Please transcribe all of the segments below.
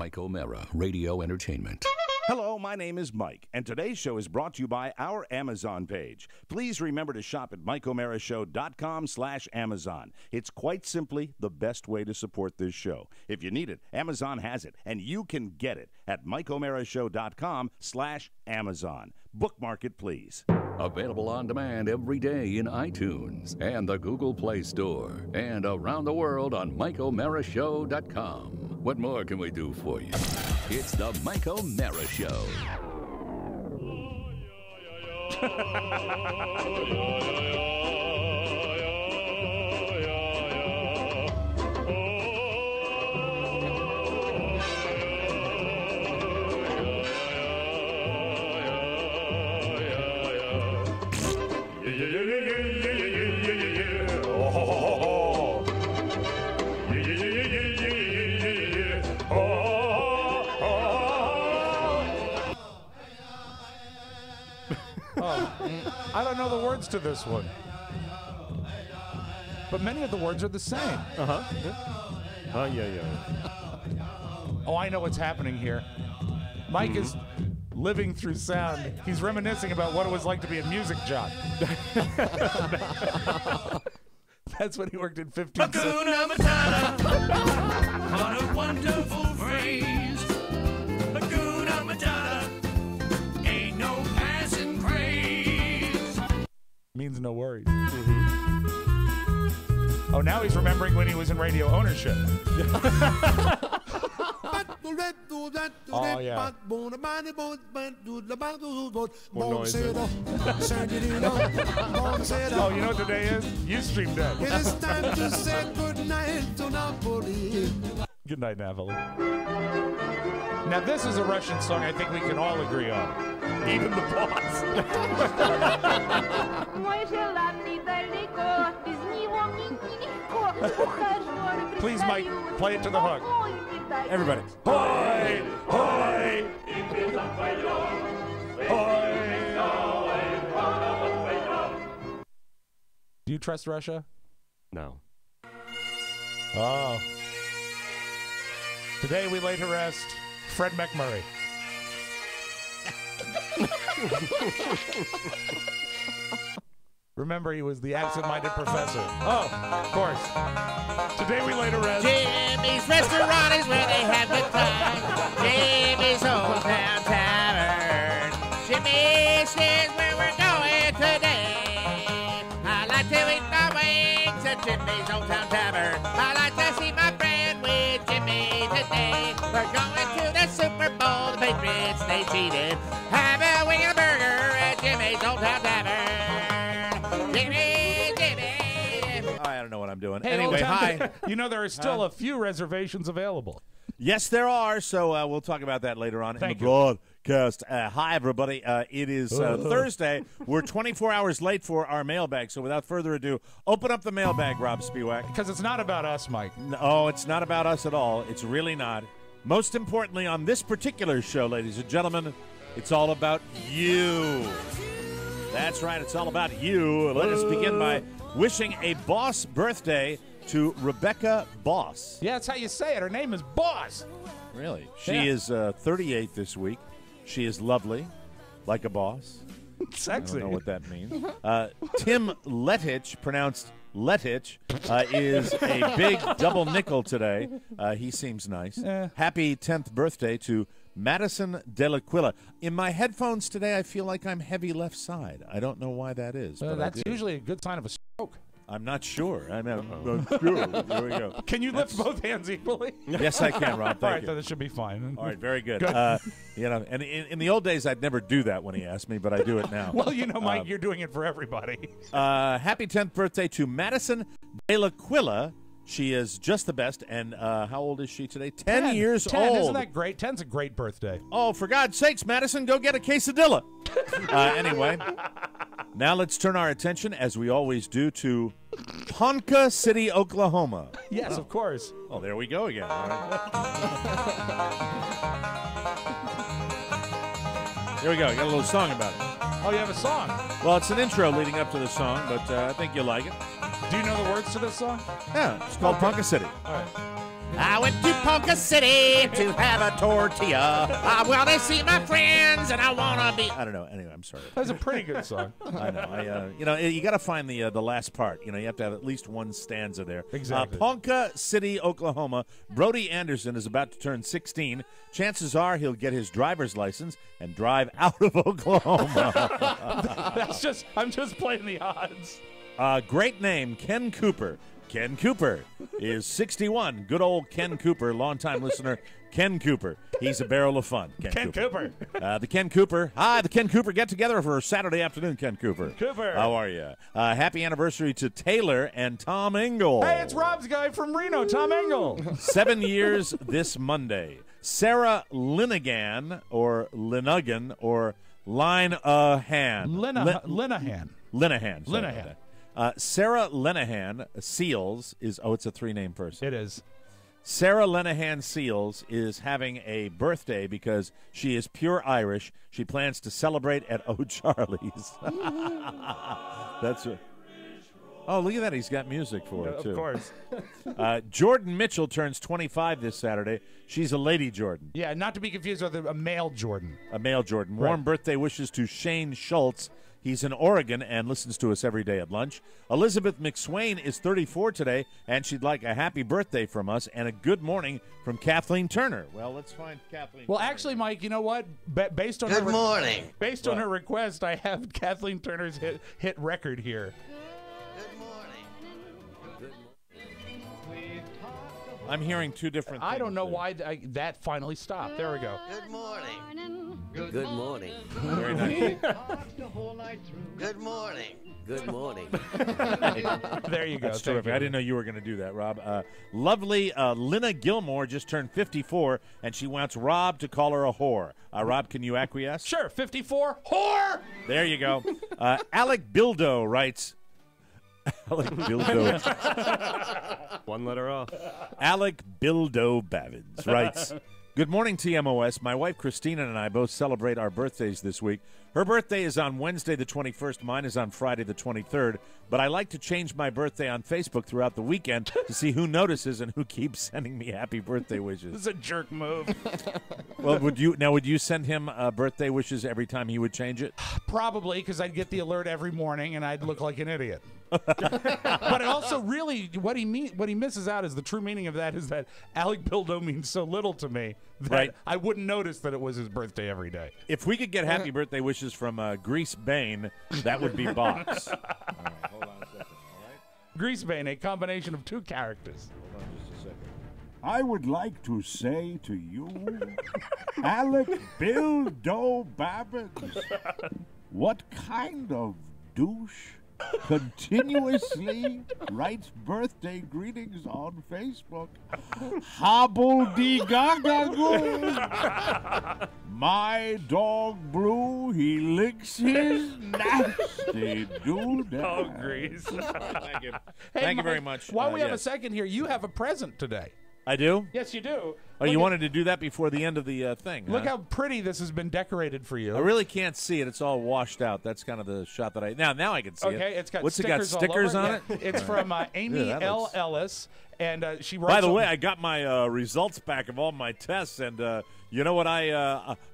Mike O'Mara, Radio Entertainment. Hello, my name is Mike, and today's show is brought to you by our Amazon page. Please remember to shop at MikeO'MaraShow.com/Amazon. It's quite simply the best way to support this show. If you need it, Amazon has it, and you can get it at MikeO'MaraShow.com/Amazon. Bookmark it, please. Available on demand every day in iTunes and the Google Play Store, and around the world on MikeO'MaraShow.com. What more can we do for you? It's the Mike O'Mara Show. I don't know the words to this one, but many of the words are the same. Yeah. Oh, I know what's happening here. Mike is living through sound. He's reminiscing about what it was like to be a music jock. That's when he worked in 15 Cent. What a wonderful phrase. Hakuna Matata. Ain't no passing craze. Means no worries. Oh, now he's remembering when he was in radio ownership. Oh, yeah. Oh, you know what today is? Ustream Day. It is time to say good night to Napoli. Good night, Napoli. Now, this is a Russian song I think we can all agree on. Even the boss. Please, Mike, play it to the hook. Everybody. Hoy! Hoy! Hoy! Do you trust Russia? No. Oh. Today we lay to rest Fred McMurray. Remember, he was the absent-minded professor. Oh, of course. Today we lay to rest Jimmy's restaurant is where they have the time. Jimmy's Hometown Tavern. Jimmy's is where we're going today. I like to eat my wings at Jimmy's Hometown Tavern. I like to see my friend with Jimmy today. We're going to the Super Bowl. The Patriots, they cheated. Have a wing and a burger at Jimmy's Hometown Tavern. Jimmy, Jimmy. I don't know what I'm doing. Hey, anyway, hi. You know, there are still a few reservations available. Yes, there are. So we'll talk about that later on in the broadcast. Hi, everybody. It is Thursday. We're 24 hours late for our mailbag. So without further ado, open up the mailbag, Robb Spiewak. Because it's not about us, Mike. No, it's not about us at all. It's really not. Most importantly, on this particular show, ladies and gentlemen, it's all about you. That's right. It's all about you. Let us begin by wishing a boss birthday to Rebecca Boss. Yeah, that's how you say it. Her name is Boss. Really? She is 38 this week. She is lovely, like a boss. Sexy. I don't know what that means. Tim Letich, pronounced Letich, is a big double nickel today. He seems nice. Happy 10th birthday to Madison Delaquila. In my headphones today, I feel like I'm heavy left side. I don't know why that is. But that's usually a good sign of a stroke. I'm not sure. I'm not sure. There we go. Can you lift both hands equally? Yes, I can, Rob. Thank All right, you. then it should be fine. All right, very good. You know, and in the old days, I'd never do that when he asked me, but I do it now. Well, you know, Mike, you're doing it for everybody. Happy 10th birthday to Madison Delaquila. She is just the best. And how old is she today? 10 years 10. old. Isn't that great? 10's a great birthday. Oh, for God's sakes, Madison, go get a quesadilla. Anyway, now let's turn our attention, as we always do, to Ponca City, Oklahoma. Yes, of course. Oh, there we go again. All right. Here we go. I got a little song about it. Oh, you have a song? Well, it's an intro leading up to the song, but I think you'll like it. Do you know the words to this song? Yeah, it's called Ponca City. All right. I went to Polka City to have a tortilla. Well, they see my friends, and I wanna be. I don't know. Anyway, I'm sorry. That's a pretty good song. I know. You got to find the last part. You have to have at least one stanza there. Exactly. Ponca City, Oklahoma. Brody Anderson is about to turn 16. Chances are he'll get his driver's license and drive out of Oklahoma. I'm just playing the odds. Great name, Ken Cooper. Ken Cooper is 61. Good old Ken Cooper, longtime listener. Ken Cooper. He's a barrel of fun. Ken Cooper. The Ken Cooper. Hi, the Ken Cooper get together for Saturday afternoon, Ken Cooper. Cooper. How are you? Happy anniversary to Taylor and Tom Engel. Hey, it's Robb's guy from Reno, Tom Engel. 7 years this Monday. Sarah Linegan or Linegan or Linehan. Linehan. Linehan. Sorry Linehan. about that. Sarah Lenahan Seals is, it's a three-name person. It is. Sarah Lenahan Seals is having a birthday because she is pure Irish. She plans to celebrate at O'Charlie's. That's what. Oh, look at that. He's got music for it, too. Of course. Jordan Mitchell turns 25 this Saturday. She's a lady Jordan. Yeah, not to be confused with a male Jordan. A male Jordan. Right. Warm birthday wishes to Shane Schultz. He's in Oregon and listens to us every day at lunch. Elizabeth McSwain is 34 today, and she'd like a happy birthday from us and a good morning from Kathleen Turner. Well, let's find Kathleen Well, Turner. actually, Mike, you know what? Based on Good morning. Based on her request, I have Kathleen Turner's hit record here. Good morning. I'm hearing two different things. I don't know there. why that finally stopped. There we go. Good morning. Good morning. Very nice. Good morning. Good morning. There you go. That's Thank terrific. you. I didn't know you were going to do that, Rob. Lovely Lynna Gilmore just turned 54, and she wants Rob to call her a whore. Rob, can you acquiesce? Sure, 54. Whore! There you go. Alec Bildo writes. Alec Bildo. One letter off. Alec Bildo Bavins writes, Good morning, TMOS. My wife Christina and I both celebrate our birthdays this week. Her birthday is on Wednesday the 21st. Mine is on Friday the 23rd. But I like to change my birthday on Facebook throughout the weekend to see who notices and who keeps sending me happy birthday This wishes. is a jerk move. Well, would you send him birthday wishes every time he would change it? Probably, because I'd get the alert every morning and I'd look like an idiot. But also, really, what he misses out is the true meaning of that is that Alec Bildo means so little to me that Right. I wouldn't notice that it was his birthday every day. If we could get happy birthday wishes from Grease Bane, that would be Box. All right, hold on a second. All right, Greasebane, a combination of two characters. hold on just a second. I would like to say to you, Alec Bildo Babbins, what kind of douche continuously writes birthday greetings on Facebook? Hobble-de-gaga-goo. My dog Blue, he licks his nasty doo-dah. Oh, Grease. Thank you. Hey, Thank you very Mike, much. While we have a yes. second here, you have a present today. I do? Yes, you do. Oh, you wanted to do that before the end of the thing, Look huh? how pretty this has been decorated for you. I really can't see it. It's all washed out. That's kind of the shot that I... Now I can see it. Okay, it's got What's stickers, it got? Stickers all on over. it? Yeah, it's from Amy Yeah, that L. looks- Ellis, and she writes. By the on- way, I got my results back of all my tests, and you know what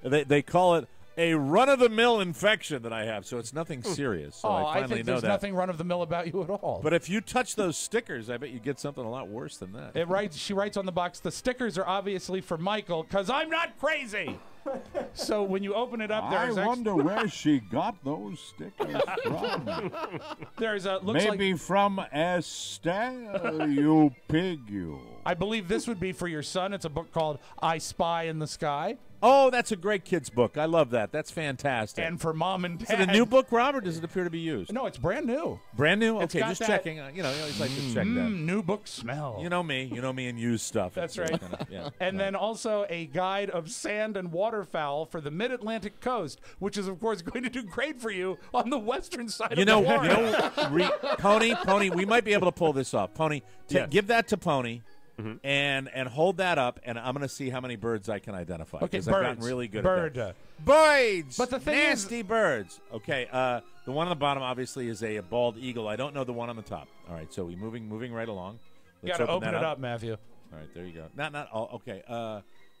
they call it? A run-of-the-mill infection that I have, so it's nothing serious. So I I finally think know there's that. nothing run-of-the-mill about you at all. But if you touch those stickers, I bet you get something a lot worse than that. She writes on the box, the stickers are obviously for Michael, because I'm not crazy. So when you open it up, I wonder where she got those stickers from. looks Maybe like, from Estelle, you pig, you. I believe this would be for your son. It's a book called I Spy in the Sky. Oh, that's a great kid's book. I love that. That's fantastic. And for mom and Is dad. it a new book, Rob, or does it appear to be used? No, it's brand new. Brand new? It's Okay, got just that- checking. You always like to check that. New book smell. You know me and used stuff. That's It's, right. yeah. And then also a guide of sand and waterfowl for the mid-Atlantic coast, which is, of course, going to do great for you on the western side of the water. Pony, we might be able to pull this off. Pony, Yes. give that to Pony. And hold that up, and I'm going to see how many birds I can identify. Okay, because I've gotten birds. really good Bird. at that. Birds! But the thing is- nasty birds. Okay, the one on the bottom, obviously, is a bald eagle. I don't know the one on the top. All right, so we're moving right along. You Let's got to open open that it up, Matthew. All right, there you go. Not all. Okay.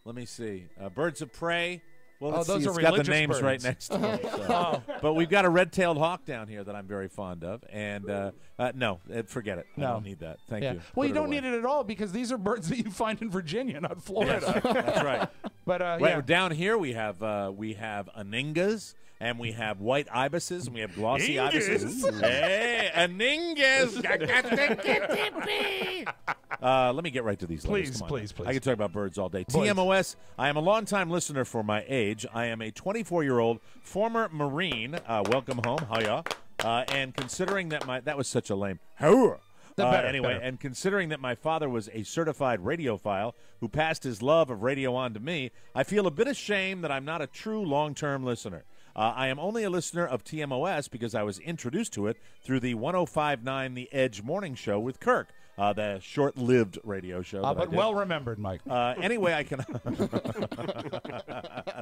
Let me see. Birds of prey. Well, let's those see. are It's got the religious names birds. right next to them. So. But we've got a red-tailed hawk down here that I'm very fond of. And no, forget it. I don't need that. Thank you. Well, Put you don't away. need it at all because these are birds that you find in Virginia, not Florida. That's right. But Right, down here we have aningas. And we have white ibises, and we have glossy ibises. Hey, aningas! Let me get right to these letters. Please. I can talk about birds all day. Please. TMOS, I am a longtime listener for my age. I am a 24-year-old former Marine. Welcome home. Hiya. And considering that that was such a lame. Anyway, and considering that my father was a certified radiophile who passed his love of radio on to me, I feel a bit ashamed that I'm not a true long-term listener. I am only a listener of TMOS because I was introduced to it through the 105.9 The Edge morning show with Kirk, the short-lived radio show. But well remembered, Mike. Anyway, I can.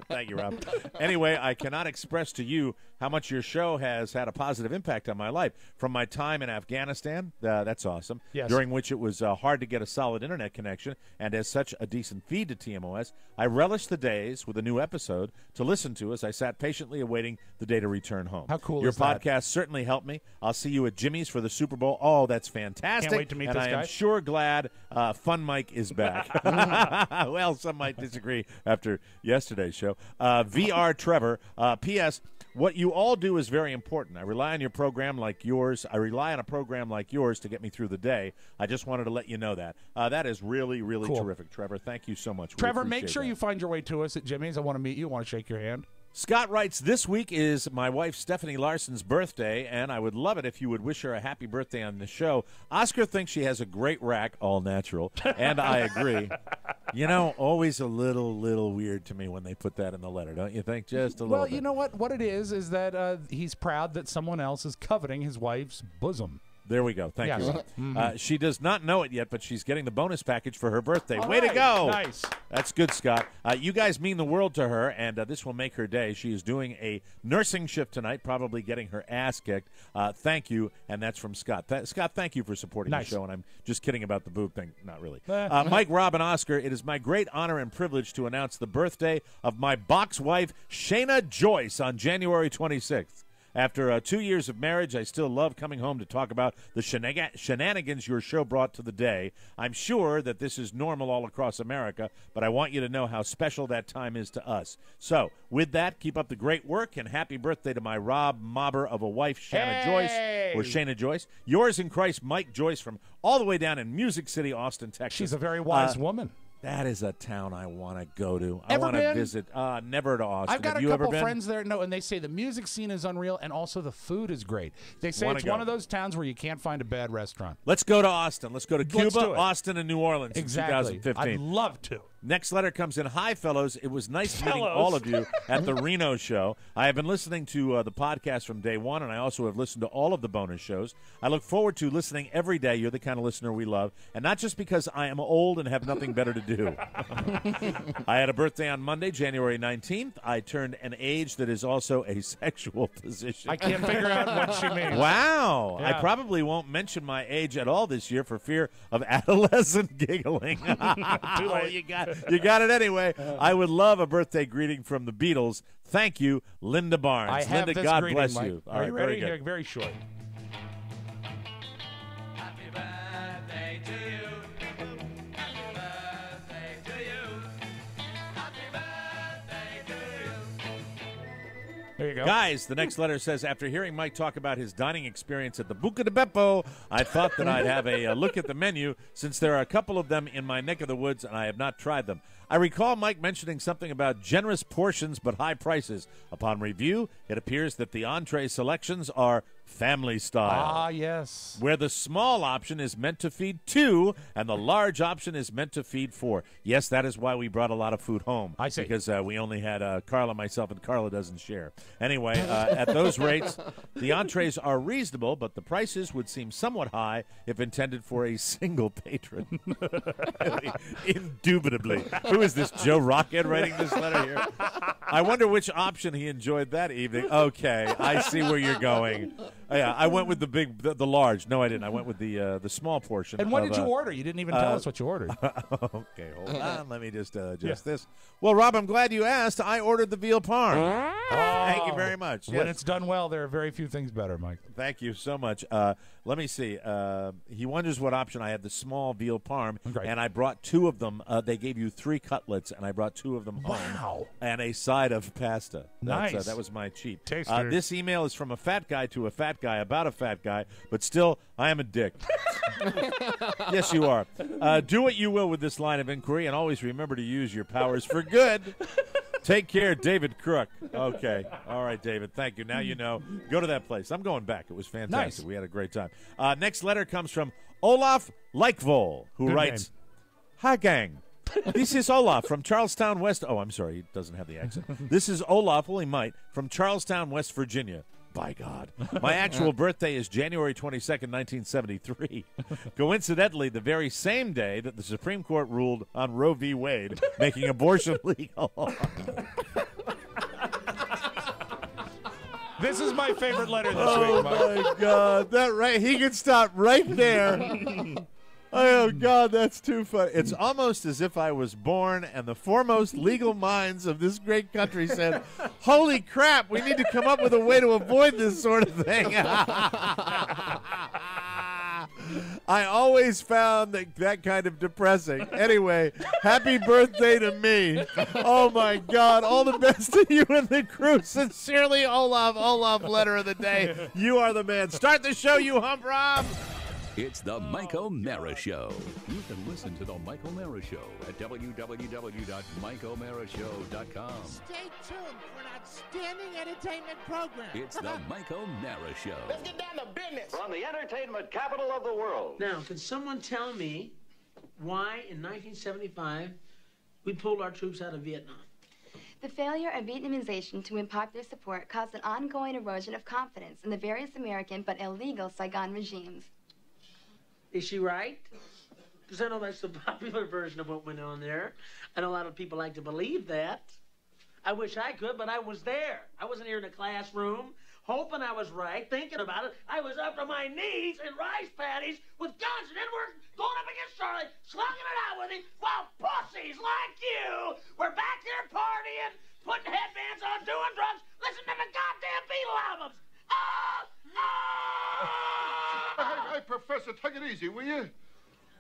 Thank you, Rob. Anyway, I cannot express to you how much your show has had a positive impact on my life. From my time in Afghanistan, that's awesome, yes. During which it was hard to get a solid internet connection, and as such, a decent feed to TMOS, I relish the days with a new episode to listen to as I sat patiently awaiting the day to return home. How cool your is that? podcast certainly helped me. I'll see you at Jimmy's for the Super Bowl. Oh, that's fantastic. Can't wait to meet and this I guy. am sure glad Fun Mike is back. Well, some might disagree after yesterday's show. VR Trevor, P.S., what you all do is very important. I rely on your program like yours. I rely on a program like yours to get me through the day. I just wanted to let you know that. That is really, really Cool. terrific, Trevor. Thank you so much. We Trevor, make appreciate sure that. you find your way to us at Jimmy's. I want to meet you. I want to shake your hand. Scott writes, this week is my wife Stephanie Larson's birthday, and I would love it if you would wish her a happy birthday on the show. Oscar thinks she has a great rack, all natural, and I agree. You know, always a little weird to me when they put that in the letter, don't you think? Just a little Well, bit. you know what? What it is that he's proud that someone else is coveting his wife's bosom. There we go. Thank Yes. you. She does not know it yet, but she's getting the bonus package for her birthday. All Way to right. go. Nice. That's good, Scott. You guys mean the world to her, and this will make her day. She is doing a nursing shift tonight, probably getting her ass kicked. Thank you, and that's from Scott. Scott, thank you for supporting Nice. the show, and I'm just kidding about the boob thing. Not really. Mike, Rob, and Oscar, it is my great honor and privilege to announce the birthday of my box wife, Shayna Joyce, on January 26th. After 2 years of marriage, I still love coming home to talk about the shenanigans your show brought to the day. I'm sure that this is normal all across America, but I want you to know how special that time is to us. So, with that, keep up the great work, and happy birthday to my Rob Mobber of a wife, Shayna Joyce. Yours in Christ, Mike Joyce, from all the way down in Music City, Austin, Texas. She's a very wise woman. That is a town I want to go to. I Ever want to been? visit. Never to Austin. I've got Have a you couple ever been? friends there, and they say the music scene is unreal, and also the food is great. They say Wanna it's go. one of those towns where you can't find a bad restaurant. Let's go to Austin. Let's go to Let's Cuba, do it. Austin, and New Orleans Exactly. in 2015. I'd love to. Next letter comes in. Hi, fellows. It was nice meeting all of you at the Reno show. I have been listening to the podcast from day one, and I also have listened to all of the bonus shows. I look forward to listening every day. You're the kind of listener we love, and not just because I am old and have nothing better to do. I had a birthday on Monday, January 19th. I turned an age that is also a sexual position. I can't figure out what she means. Wow. I Yeah. probably won't mention my age at all this year for fear of adolescent giggling. Too late. You got it anyway. I would love a birthday greeting from the Beatles. Thank you, Linda Barnes. I have Linda, this God greeting, bless Mike. you. Are you ready? Very good. Yeah, very short. Happy birthday to you. Happy birthday to you. Happy birthday to you. There you go. Guys, the next letter says, after hearing Mike talk about his dining experience at the Buca de Beppo, I thought that I'd have a look at the menu since there are a couple of them in my neck of the woods and I have not tried them. I recall Mike mentioning something about generous portions but high prices. Upon review, it appears that the entree selections are family style. Ah, yes. Where the small option is meant to feed 2 and the large option is meant to feed 4. Yes, that is why we brought a lot of food home. I see. Because we only had Carla, myself, and Carla doesn't share. Anyway, at those rates, the entrees are reasonable, but the prices would seem somewhat high if intended for a single patron. Indubitably. Who is this, Joe Rockhead writing this letter here? I wonder which option he enjoyed that evening. Okay, I see where you're going. Yeah, I went with the large. No, I didn't. I went with the small portion. And what did you order? You didn't even tell us what you ordered. Okay, hold on. Let me just adjust this. Well, Rob, I'm glad you asked. I ordered the veal parm. Thank you very much. When it's done well, there are very few things better, Mike. Thank you so much. Let me see. He wonders what option I had. The small veal parm, and I brought 2 of them. They gave you 3 cutlets, and I brought 2 of them home. Wow. And a side of pasta. Nice. That was my cheat. Tasty. This email is from a fat guy to a fat guy about a fat guy, but still, I am a dick. Yes, you are. Do what you will with this line of inquiry, and always remember to use your powers for good. Take care, David Crook. Okay. All right, David. Thank you. Now you know. Go to that place. I'm going back. It was fantastic. Nice. We had a great time. Next letter comes from Olaf Leichvoll, who writes, Hi, gang. This is Olaf from Charlestown, West. Oh, I'm sorry. He doesn't have the accent. This is Olaf, well, he might, from Charlestown, West Virginia. By God. My actual birthday is January 22nd, 1973. Coincidentally, the very same day that the Supreme Court ruled on Roe v. Wade, making abortion legal. This is my favorite letter this week, Mike. Oh, my God. That right. He could stop right there. Oh, God, that's too funny. It's almost as if I was born and the foremost legal minds of this great country said, holy crap, we need to come up with a way to avoid this sort of thing. I always found that kind of depressing. Anyway, happy birthday to me. Oh, my God. All the best to you and the crew. Sincerely, Olaf. Olaf, letter of the day. You are the man. Start the show, you hump Rob. It's the Mike O'Mara Show. You can listen to the Mike O'Mara Show at www.mikeomarashow.com. Stay tuned for an outstanding entertainment program. It's the Mike O'Mara Show. Let's get down to business. From the entertainment capital of the world. Now, can someone tell me why in 1975 we pulled our troops out of Vietnam? The failure of Vietnamization to win popular support caused an ongoing erosion of confidence in the various American but illegal Saigon regimes. Is she right? Because I know that's the popular version of what went on there. I know a lot of people like to believe that. I wish I could, but I was there. I wasn't here in a classroom hoping I was right, thinking about it. I was up to my knees in rice paddies with guns, and then we're going up against Charlie, slugging it out with him, while pussies like you were back here partying, putting headbands on, doing drugs, listening to the goddamn Beatle albums. Hey, Professor, take it easy, will you?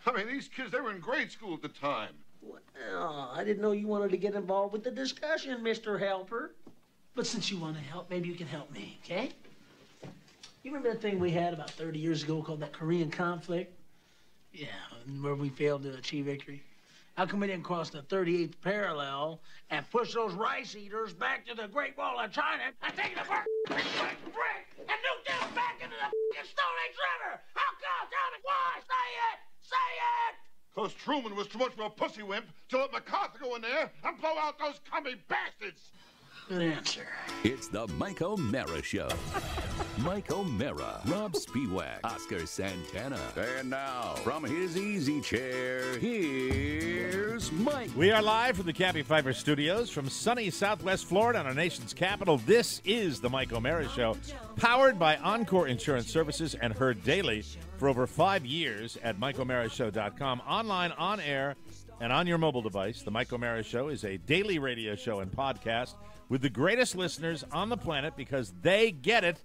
I mean, these kids, they were in grade school at the time. Well, I didn't know you wanted to get involved with the discussion, Mr. Helper. But since you want to help, maybe you can help me, okay? You remember that thing we had about 30 years ago called that Korean conflict? Yeah, where we failed to achieve victory. How come we didn't cross the 38th parallel and push those rice eaters back to the Great Wall of China and take the brick and nuke them back into the Stone Age River? How come? Tell me why? Say it! Say it! Because Truman was too much of a pussy wimp to let MacArthur go in there and blow out those commie bastards. Good answer. It's the Mike O'Mara Show. Mike O'Mara, Robb Spiewak, Oscar Santana. And now, from his easy chair, here's Mike. We are live from the Cappy Pfeiffer Studios from sunny Southwest Florida on our nation's capital. This is the Mike O'Mara Show, powered by Encore Insurance Services and heard daily for over 5 years at MikeO'MaraShow.com, online, on air, and on your mobile device. The Mike O'Mara Show is a daily radio show and podcast with the greatest listeners on the planet because they get it.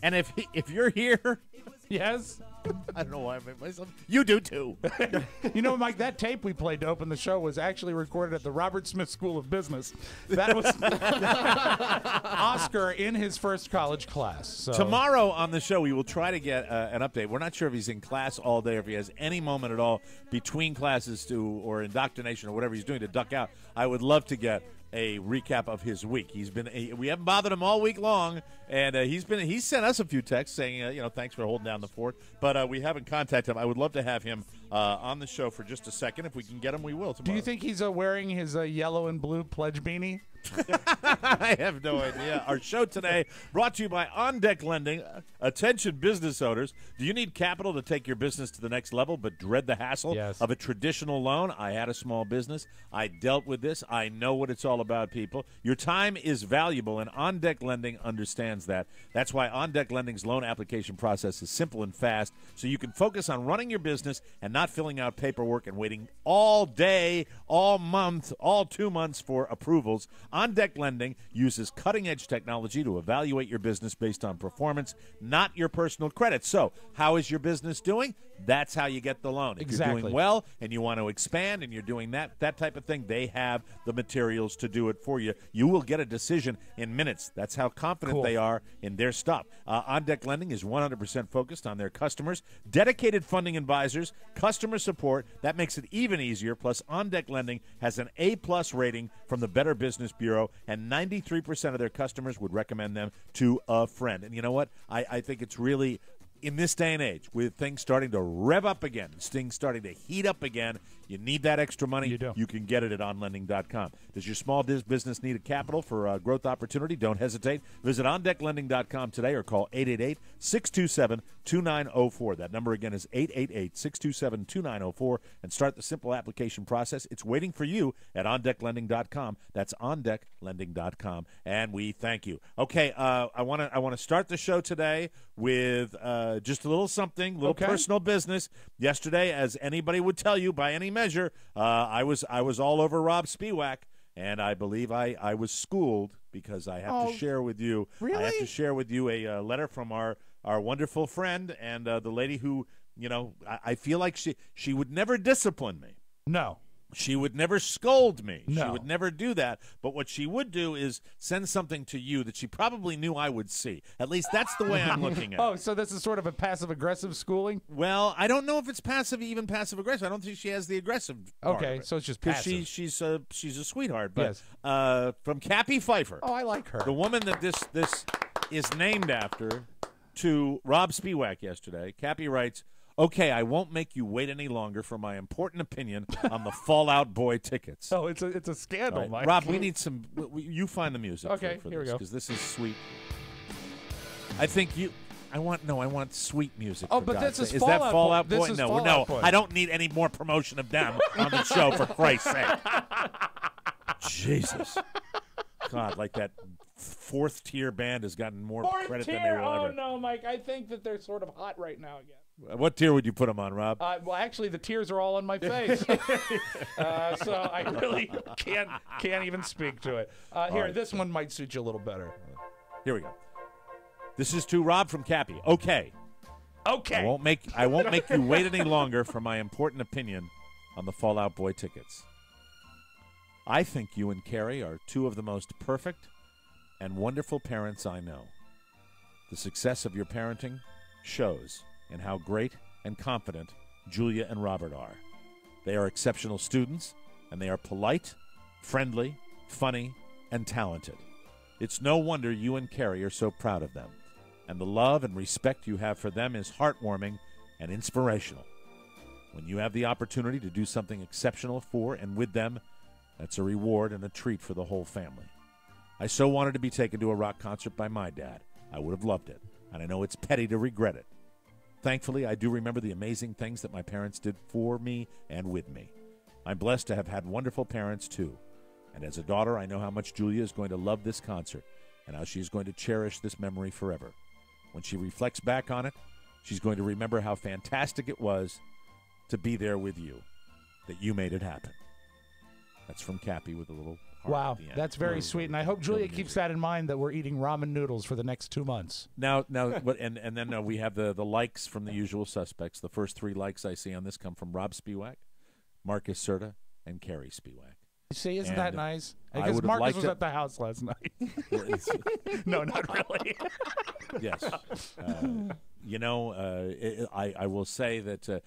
And if you're here, yes, I don't know why I made myself. You do too. You know, Mike, that tape we played to open the show was actually recorded at the Robert Smith School of Business. That was Oscar in his first college class. So. Tomorrow on the show, we will try to get an update. We're not sure if he's in class all day or if he has any moment at all between classes or indoctrination or whatever he's doing to duck out. I would love to get a recap of his week. We haven't bothered him all week long, and he's sent us a few texts saying, thanks for holding down the fort, but we haven't contacted him. I would love to have him on the show for just a second. If we can get him, we will tomorrow. Do you think he's wearing his yellow and blue pledge beanie? I have no idea. Our show today brought to you by OnDeck Lending. Attention business owners. Do you need capital to take your business to the next level but dread the hassle of a traditional loan? I had a small business. I dealt with this. I know what it's all about, people. Your time is valuable, and OnDeck Lending understands that. That's why OnDeck Lending's loan application process is simple and fast, so you can focus on running your business and not filling out paperwork and waiting all day, all month, all 2 months for approvals. OnDeck Lending uses cutting-edge technology to evaluate your business based on performance, not your personal credit. So, how is your business doing? That's how you get the loan. If you're doing well and you want to expand and you're doing that type of thing, they have the materials to do it for you. You will get a decision in minutes. That's how confident they are in their stuff. OnDeck Lending is 100% focused on their customers, dedicated funding advisors, customer support. That makes it even easier. Plus, OnDeck Lending has an A+ rating from the Better Business Bureau, and 93% of their customers would recommend them to a friend. And you know what? I think it's really, in this day and age, with things starting to rev up again, things starting to heat up again, you need that extra money. You do. You can get it at onlending.com. Does your small business need a capital for a growth opportunity? Don't hesitate. Visit OnDeckLending.com today or call 888-627-2904. That number again is 888-627-2904, and start the simple application process. It's waiting for you at OnDeckLending.com. That's OnDeckLending.com, and we thank you. Okay, I want to start the show today with just a little something, little personal business. Yesterday, as anybody would tell you by any measure, I was all over Robb Spiewak, and I believe I was schooled because I have to share with you. Really? I have to share with you a letter from our wonderful friend and the lady who, I feel like she would never discipline me. No. She would never scold me. No. She would never do that. But what she would do is send something to you that she probably knew I would see. At least that's the way I'm looking at it. Oh, so this is sort of a passive-aggressive schooling? Well, I don't know if it's even passive-aggressive. I don't think she has the aggressive part Okay, of it. so it's just passive. She's a sweetheart. But Yes. from Cappy Pfeiffer. Oh, I like her. The woman that this is named after, to Robb Spiewak yesterday. Cappy writes, "Okay, I won't make you wait any longer for my important opinion on the Fallout Boy tickets." Oh, it's a scandal, Mike. Rob, we need some. You find the music. Okay, for here we this, go. because this is sweet. I think you. I want sweet music. Oh, for but God's this sake. is Is that Fallout Fallout Boy. Boy? This is No, Fallout Boy. I don't need any more promotion of them on the show, for Christ's sake. Jesus, God, like that fourth tier band has gotten more credit than they will ever. Oh no, Mike! I think that they're sort of hot right now again. What tier would you put them on, Rob? Well, actually, the tears are all on my face, so I really can't even speak to it. Here, right. This one might suit you a little better. Here we go. This is to Rob from Cappy. Okay. I won't make you wait any longer for my important opinion on the Fallout Boy tickets. I think you and Carrie are two of the most perfect and wonderful parents I know. The success of your parenting shows in how great and confident Julia and Robert are. They are exceptional students, and they are polite, friendly, funny, and talented. It's no wonder you and Carrie are so proud of them, and the love and respect you have for them is heartwarming and inspirational. When you have the opportunity to do something exceptional for and with them, that's a reward and a treat for the whole family. I so wanted to be taken to a rock concert by my dad. I would have loved it, and I know it's petty to regret it. Thankfully, I do remember the amazing things that my parents did for me and with me. I'm blessed to have had wonderful parents, too. And as a daughter, I know how much Julia is going to love this concert and how she's going to cherish this memory forever. When she reflects back on it, she's going to remember how fantastic it was to be there with you, that you made it happen. That's from Cappy with a little heart Wow, at the end. that's very sweet, and I hope Julia keeps that in mind that we're eating ramen noodles for the next 2 months. Now, and then we have the likes from the usual suspects. The first 3 likes I see on this come from Robb Spiewak, Marcus Serta, and Carrie Spiewak. See, isn't that nice? I Because would have Marcus liked was it- at the house last night. No, not really. Yes. I will say that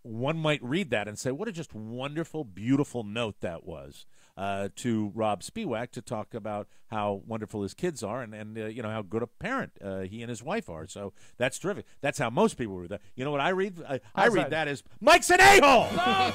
one might read that and say, what a just wonderful, beautiful note that was to Robb Spiewak to talk about how wonderful his kids are and you know, how good a parent he and his wife are. So that's terrific. That's how most people read that. You know what I read? I read that as, Mike's an a-hole!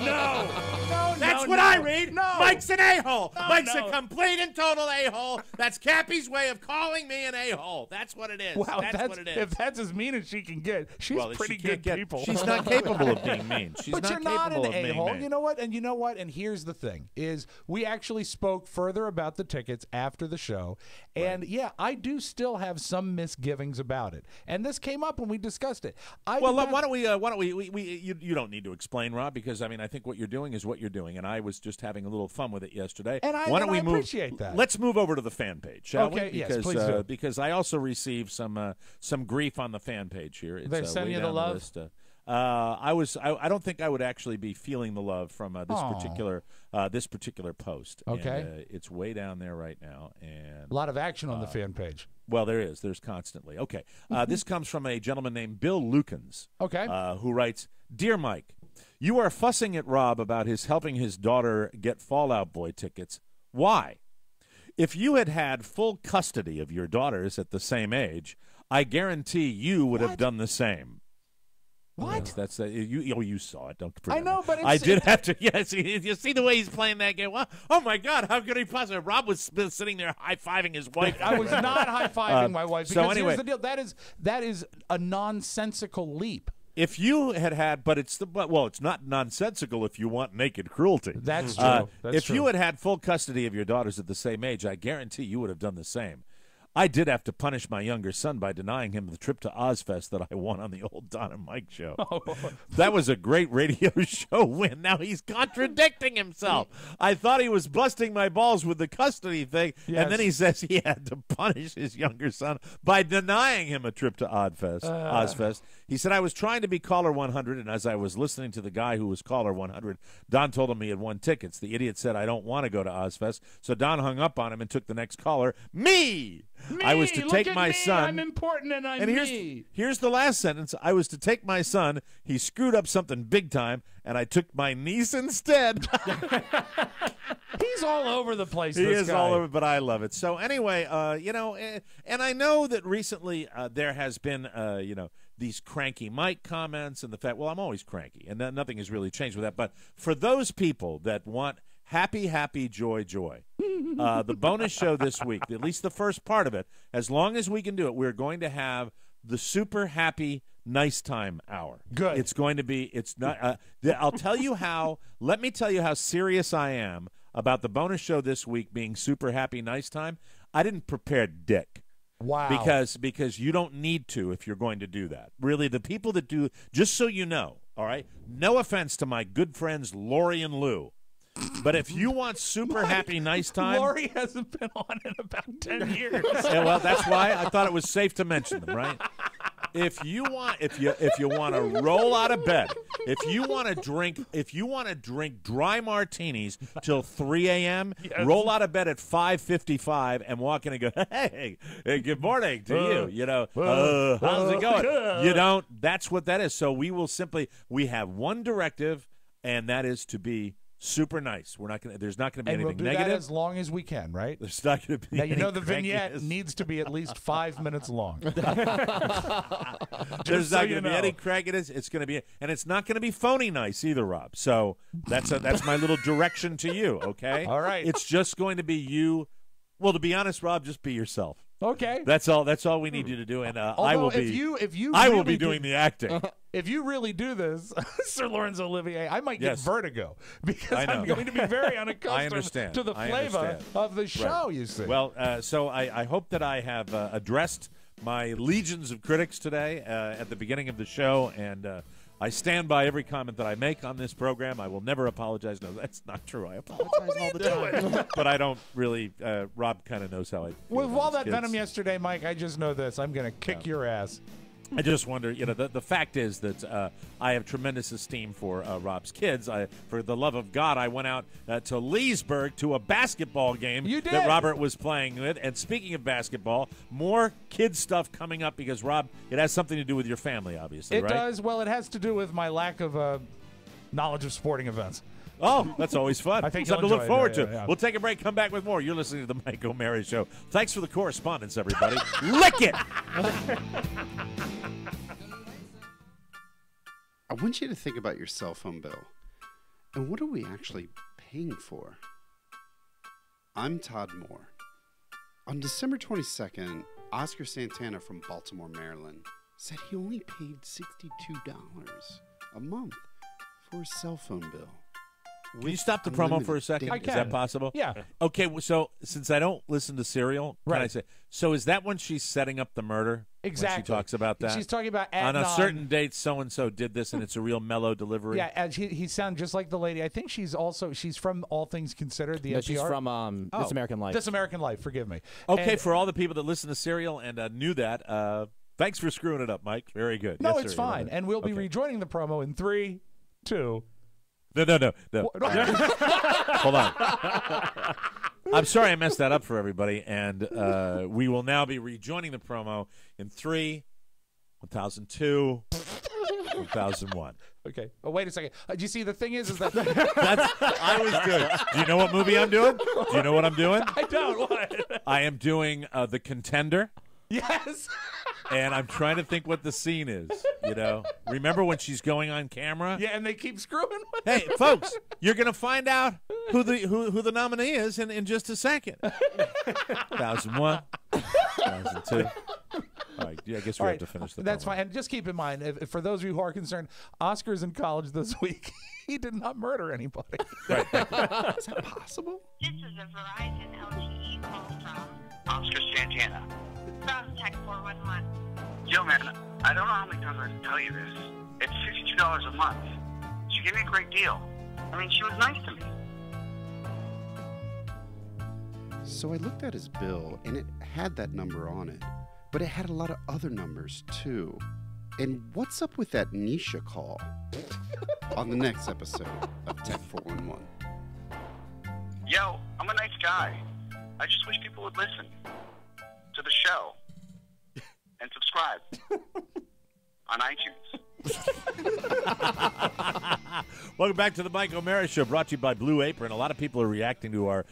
No. That's what I read. No. Mike's an a-hole. No, Mike's no. a complete and total a-hole. That's Cappy's way of calling me an a-hole. That's what it is. Wow, that's what it is. if that's as mean as she can get, she's Well, pretty she can't good people. She's not capable of being mean. She's But not you're not capable an of being a-hole. mean. You know what? And you know what? And here's the thing: is we actually spoke further about the tickets after the show, and yeah, I do still have some misgivings about it. And this came up when we discussed it. Well, why don't we? You don't need to explain, Rob, because I mean, I think what you're doing is what you're doing, and I was just having a little fun with it yesterday. And why don't we move? appreciate that. Let's move over to the fan page, shall we? Okay, yes, Because, please do. Because I also received some grief on the fan page here. It's, They send way you the down love? list. I don't think I would actually be feeling the love from this particular post. Okay. And, it's way down there right now, and a lot of action on the fan page. well, there's constantly. Okay, this comes from a gentleman named Bill Lukens. Okay. Who writes, "Dear Mike, you are fussing at Rob about his helping his daughter get Fallout Boy tickets. Why? If you had had full custody of your daughters at the same age, I guarantee you would have done the same." What? That's you saw it. Don't forget. I know, but I did have to. Yes, you see the way he's playing that game. Well, oh my God, how could he possibly? Rob was sitting there high-fiving his wife. I was not high-fiving my wife. Because so anyway, here's the deal: that is a nonsensical leap. If you had, but it's not nonsensical if you want naked cruelty. That's true. If you had full custody of your daughters at the same age, I guarantee you would have done the same. I did have to punish my younger son by denying him the trip to Ozfest that I won on the old Don and Mike show. That was a great radio show win. Now he's contradicting himself. I thought he was busting my balls with the custody thing, and then he says he had to punish his younger son by denying him a trip to Ozfest. He said, I was trying to be caller 100, and as I was listening to the guy who was caller 100, Don told him he had won tickets. The idiot said, I don't want to go to Ozfest, so Don hung up on him and took the next caller, me! I was to take my son. I'm important and I'm me. Here's the last sentence. I was to take my son. He screwed up something big time, and I took my niece instead. He's all over the place. He this is guy. all over, but I love it. So anyway, and I know that recently there has been, these cranky Mike comments and the fact, well, I'm always cranky, and nothing has really changed with that. But for those people that want happy, happy, joy, joy. The bonus show this week, at least the first part of it, as long as we can do it, we're going to have the super happy nice time hour. Good. It's going to be, it's not, I'll tell you how, let me tell you how serious I am about the bonus show this week being super happy nice time. I didn't prepare dick. Wow. Because you don't need to if you're going to do that. Really, the people that do, just so you know, all right, no offense to my good friends Lori and Lou. But if you want super happy nice time, Lori hasn't been on in about 10 years. Yeah, well, that's why I thought it was safe to mention them, right? If you want to roll out of bed, if you want to drink dry martinis till 3 a.m., roll out of bed at 5:55 and walk in and go, hey, good morning to you. You know, how's it going? You don't. That's what that is. So we have one directive, and that is to be super nice. There's not going to be anything we'll do negative. That as long as we can, right? There's not going to be. Now you know the crankiness. vignette needs to be at least 5 minutes long. There's not going to be any crankiness. It's going to be, and it's not going to be phony nice either, Rob. So that's my little direction to you. Okay. All right. It's just going to be you. Well, to be honest, Rob, just be yourself. Okay. That's all we need you to do, and I will be. If you I will really be doing the acting. If you really do this, Sir Lawrence Olivier, I might get vertigo because I know. I'm going to be very unaccustomed to the flavor of the show. Right. You see. Well, so I hope that I have addressed my legions of critics today at the beginning of the show, and I stand by every comment that I make on this program. I will never apologize. No, that's not true. I apologize all the time. But I don't really. Rob kind of knows how I feel With about all his that kids. venom yesterday, Mike, I just know this. I'm going to kick your ass. I just wonder, the fact is that I have tremendous esteem for Rob's kids. For the love of God, I went out to Leesburg to a basketball game that Robert was playing with. And speaking of basketball, more kid stuff coming up because, Rob, it has something to do with your family, obviously, It right? does. Well, it has to do with my lack of knowledge of sporting events. Oh, that's always fun. I think something you'll to look enjoy it. forward Yeah, to. yeah. We'll take a break, come back with more. You're listening to the Mike O'Mara Show. Thanks for the correspondence, everybody. Lick it! I want you to think about your cell phone bill. And what are we actually paying for? I'm Todd Moore. On December 22nd, Oscar Santana from Baltimore, Maryland, said he only paid $62 a month for a cell phone bill. Can you stop the promo for a second? I Is can. that possible? Yeah. Okay, so since I don't listen to Serial, can I Right. say, so is that when she's setting up the murder? Exactly. When she talks about that? She's talking about on a Adnan. certain date, so-and-so did this, and it's a real mellow delivery? Yeah, and he sounds just like the lady. I think she's from All Things Considered, the No, NPR. she's from This American Life. This American Life, forgive me. Okay, And- for all the people that listen to Serial and knew that, thanks for screwing it up, Mike. Very good. No, Yes, it's sir. fine. And we'll be rejoining the promo in 3, 2. No. Hold on. I'm sorry I messed that up for everybody, and we will now be rejoining the promo in 3, 1002, 1001. Okay. Oh, wait a second. Do you see, the thing is that... I was good. Do you know what movie I'm doing? Do you know what I'm doing? I don't. What? I am doing The Contender. Yes. And I'm trying to think what the scene is, you know. Remember when she's going on camera? Yeah, and they keep screwing with Hey, folks, you're going to find out who the nominee is in just a second. 1001, 1002. All right, yeah, I guess we have to finish the That's promo. fine. And just keep in mind, if for those of you who are concerned, Oscar's in college this week. He did not murder anybody. Right. Is that possible? This is a Verizon LTE call from Oscar Santana. from Tech 411. Yo, man, I don't know how many times I have to tell you this. It's $62 a month. She gave me a great deal. I mean, she was nice to me. So I looked at his bill, and it had that number on it. But it had a lot of other numbers, too. And what's up with that Nisha call? On the next episode of Tech 411. Yo, I'm a nice guy. I just wish people would listen to the show and subscribe on iTunes. Welcome back to the Mike O'Mara Show, brought to you by Blue Apron. A lot of people are reacting to our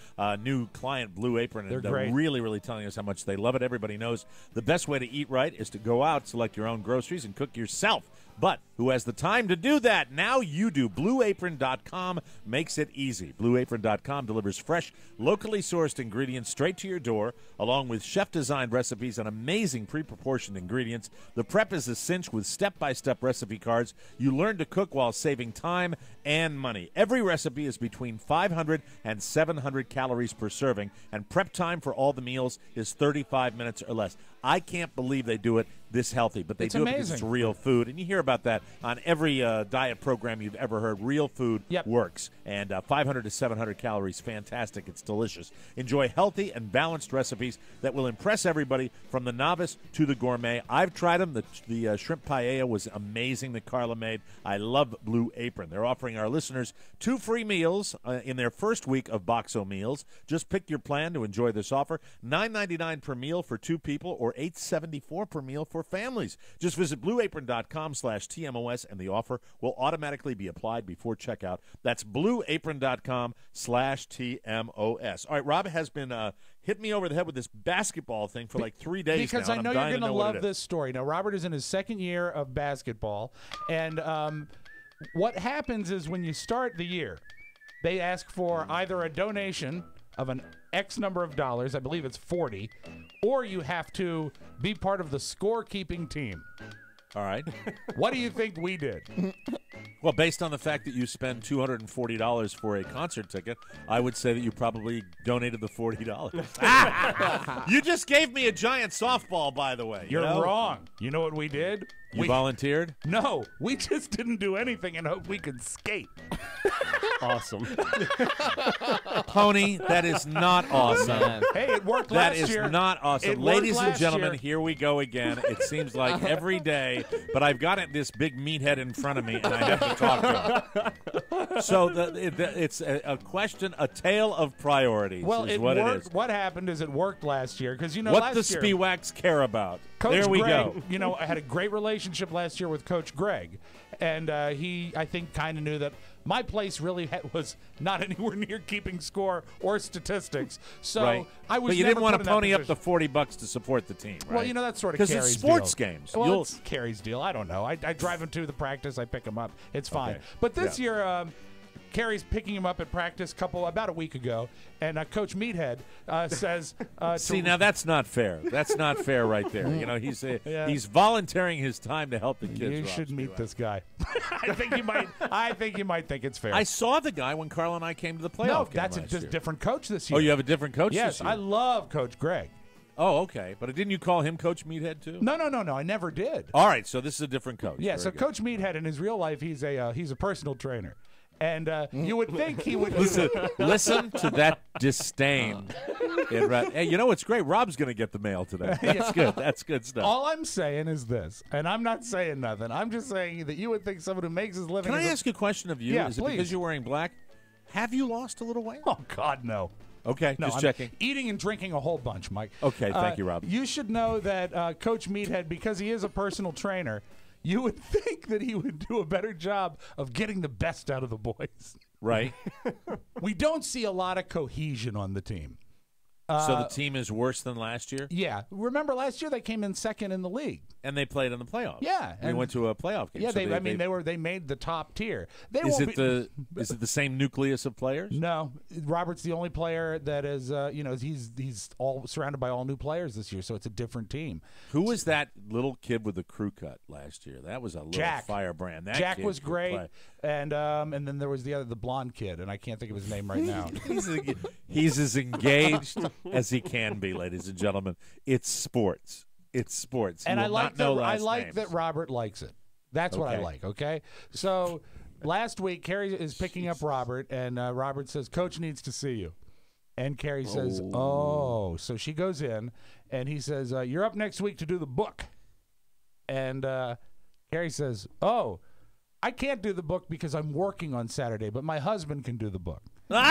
new client, Blue Apron, and They're great. really, really telling us how much they love it. Everybody knows the best way to eat right is to go out, select your own groceries, and cook yourself. But who has the time to do that? Now you do. BlueApron.com makes it easy. BlueApron.com delivers fresh, locally sourced ingredients straight to your door, along with chef-designed recipes and amazing pre-proportioned ingredients. The prep is a cinch with step-by-step recipe cards. You learn to cook while saving time and money. Every recipe is between 500 and 700 calories per serving, and prep time for all the meals is 35 minutes or less. I can't believe they do it this healthy, but they It's do it because it's amazing. real food. And you hear about that on every diet program you've ever heard. Real food works. And 500 to 700 calories, fantastic. It's delicious. Enjoy healthy and balanced recipes that will impress everybody from the novice to the gourmet. I've tried them. The shrimp paella was amazing that Carla made. I love Blue Apron. They're offering our listeners 2 free meals in their first week of Boxo meals. Just pick your plan to enjoy this offer. $9.99 per meal for 2 people or $8.74 per meal for families. Just visit blueapron.com/TMOS and the offer will automatically be applied before checkout. That's blueapron.com/TMOS. All right, Rob has been hitting me over the head with this basketball thing for like 3 days Because now. I and know I'm you're dying to going to know what love it is. this story. Now, Robert is in his second year of basketball, and what happens is when you start the year, they ask for either a donation of an X number of dollars, I believe it's 40, or you have to be part of the scorekeeping team. All right. What do you think we did? Well, based on the fact that you spend $240 for a concert ticket, I would say that you probably donated the $40. You just gave me a giant softball, by the way. You're you know? wrong. You know what we did? You we volunteered? No, we just didn't do anything and hoped we could skate. Awesome. Pony, that is not awesome. Hey, it worked That last is year. not awesome. It worked Ladies and last gentlemen, year. here we go again. It seems like every day, but I've got this big meathead in front of me, and I have to talk to him. So it's a question, a tale of priorities Well, is it what worked. it is. What happened is it worked last year because What last the year, Spiewaks care about. Coach There we Greg, go. I had a great relationship last year with Coach Greg, and he, I think, kind of knew that my place really was not anywhere near keeping score or statistics. So right. I was. But you never didn't want put to in that pony up position. the $40 to support the team, right? Well, you know, that's sort of because Carrie's it's sports deal. games. Well, it's Carrie's deal. I don't know. I drive him to the practice. I pick him up. It's fine. Okay. But this year, Carrie's picking him up at practice about a week ago, and Coach Meathead says, "See, now that's not fair. That's not fair, right there. You know, he's volunteering his time to help the kids." You should meet this guy. I think you might. I think you might think it's fair. I saw the guy when Carl and I came to the playoff. No, game that's last a year. different coach this year. Oh, you have a different coach yes, this year? I love Coach Greg. Oh, okay. But didn't you call him Coach Meathead too? No. I never did. All right, so this is a different coach. Yeah, Very so good. Coach Meathead in his real life, he's a personal trainer. And you would think he would listen to that disdain. Hey, you know what's great? Rob's going to get the mail today. That's good. That's good stuff. All I'm saying is this, and I'm not saying nothing. I'm just saying that you would think someone who makes his living. Can I ask you a question of you? Yeah, is it please. because you're wearing black? Have you lost a little weight? Oh God, no. Okay, No, just I'm checking. Eating and drinking a whole bunch, Mike. Okay, thank you, Rob. You should know that Coach Meathead, because he is a personal trainer, you would think that he would do a better job of getting the best out of the boys. Right. We don't see a lot of cohesion on the team. So the team is worse than last year? Yeah. Remember last year they came in second in the league. And they played in the playoffs. Yeah. They went to a playoff game. Yeah, So they made the top tier. Is it the same nucleus of players? No. Robert's the only player that is he's all surrounded by all new players this year, so it's a different team. Who was that little kid with the crew cut last year? That was a little Jack. firebrand. That Jack kid was could great. play. And then there was the blonde kid, and I can't think of his name right now. He's as engaged as he can be, ladies and gentlemen. It's sports. It's sports. And He I will like not know that. I last like names. that Robert likes it. That's what I Okay. like. Okay, so last week Carrie is picking up Robert, and Robert says, "Coach needs to see you." And Carrie says, "Oh." So she goes in, and he says, "You're up next week to do the book." And Carrie says, "Oh, I can't do the book because I'm working on Saturday, but my husband can do the book." And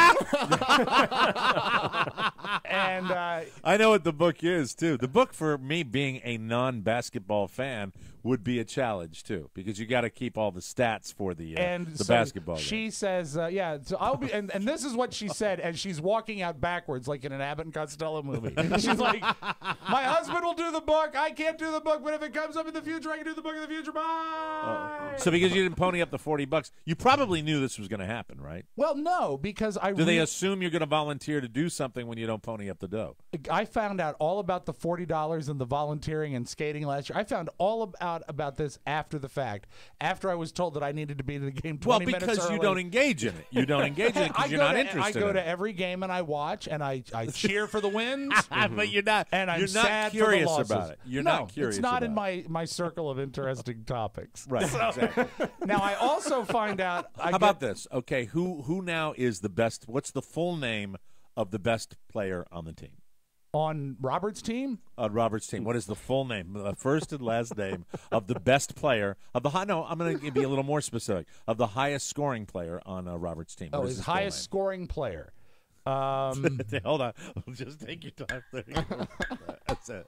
I know what the book is too. The book, for me being a non-basketball fan, would be a challenge too, because you got to keep all the stats for the so basketball game. She says, "Yeah." So I'll be, and this is what she said as she's walking out backwards, like in an Abbott and Costello movie. She's like, "My husband will do the book. I can't do the book, but if it comes up in the future, I can do the book in the future." Bye. So because you didn't pony up the $40, you probably knew this was going to happen, right? Well, no, because Do they assume you're going to volunteer to do something when you don't pony up the dough? I found out all about the $40 and the volunteering and skating last year. I found all about this after the fact, after I was told that I needed to be to the game 20 minutes early. Well, because you don't engage in it. You don't engage in it because you're not interested I go in to it. every game and I watch and I cheer for the wins. But you're not. And I'm you're not sad curious for the losses. about it. You're no, not curious. it's not in about my circle of interesting topics. Right. Exactly. Now I also find out. How about this? Okay, who now is the best? What's the full name of the best player on the team? On Robert's team? On Robert's team. What is the full name, the first and last name of the best player of the high? No, I'm going to be a little more specific. Of the highest scoring player on Robert's team. What is His full highest name? scoring player. Hold on. Just take your time. There you go. That's it.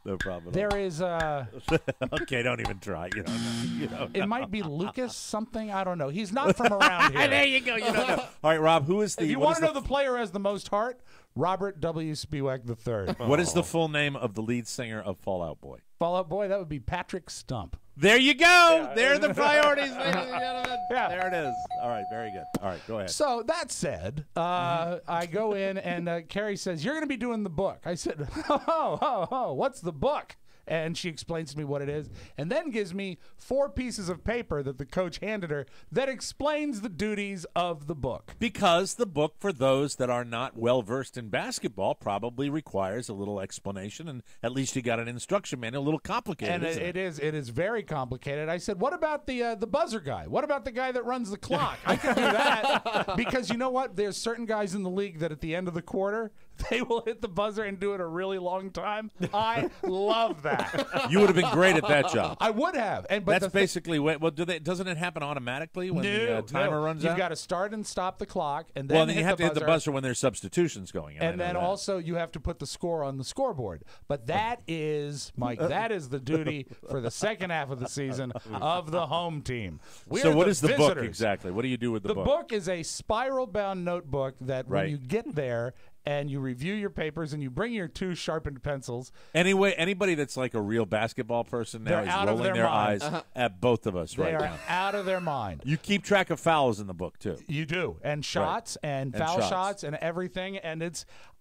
No problem. There is okay, don't even try. You don't know. You don't It know. might be Lucas something. I don't know. He's not from around here. There you go. You don't know. All right, Rob. Who is the? If you what want is to know the player who has the most heart, Robert W. Spiewak III. What is the full name of the lead singer of Fall Out Boy? Fall Out Boy? That would be Patrick Stump. There you go. There are the priorities, ladies and gentlemen. Yeah. There it is. All right, very good. All right, go ahead. So that said, I go in and Carrie says, "You're going to be doing the book." I said, "Oh, what's the book?" And she explains to me what it is, and then gives me 4 pieces of paper that the coach handed her that explains the duties of the book. Because the book, for those that are not well-versed in basketball, probably requires a little explanation, and at least you got an instruction manual, a little complicated, And isn't it is very complicated. I said, "What about the buzzer guy? What about the guy that runs the clock? I can do that." Because you know what? There's certain guys in the league that at the end of the quarter, they will hit the buzzer and do it a really long time. I love that. You would have been great at that job. I would have. But that's basically what. Well, doesn't it happen automatically when the timer runs out? You've got to start and stop the clock, and then then you have to hit the buzzer when there's substitutions going. And then also you have to put the score on the scoreboard. But that is, Mike, that is the duty for the second half of the season of the home team. So what is the visitors. book exactly? What do you do with the book? The book is a spiral-bound notebook that when you get there and you review your papers and you bring your 2 sharpened pencils. Anyway, anybody that's like a real basketball person now is rolling their eyes at both of us right now. They are out of their mind. You keep track of fouls in the book, too. You do. And shots and foul shots and everything. And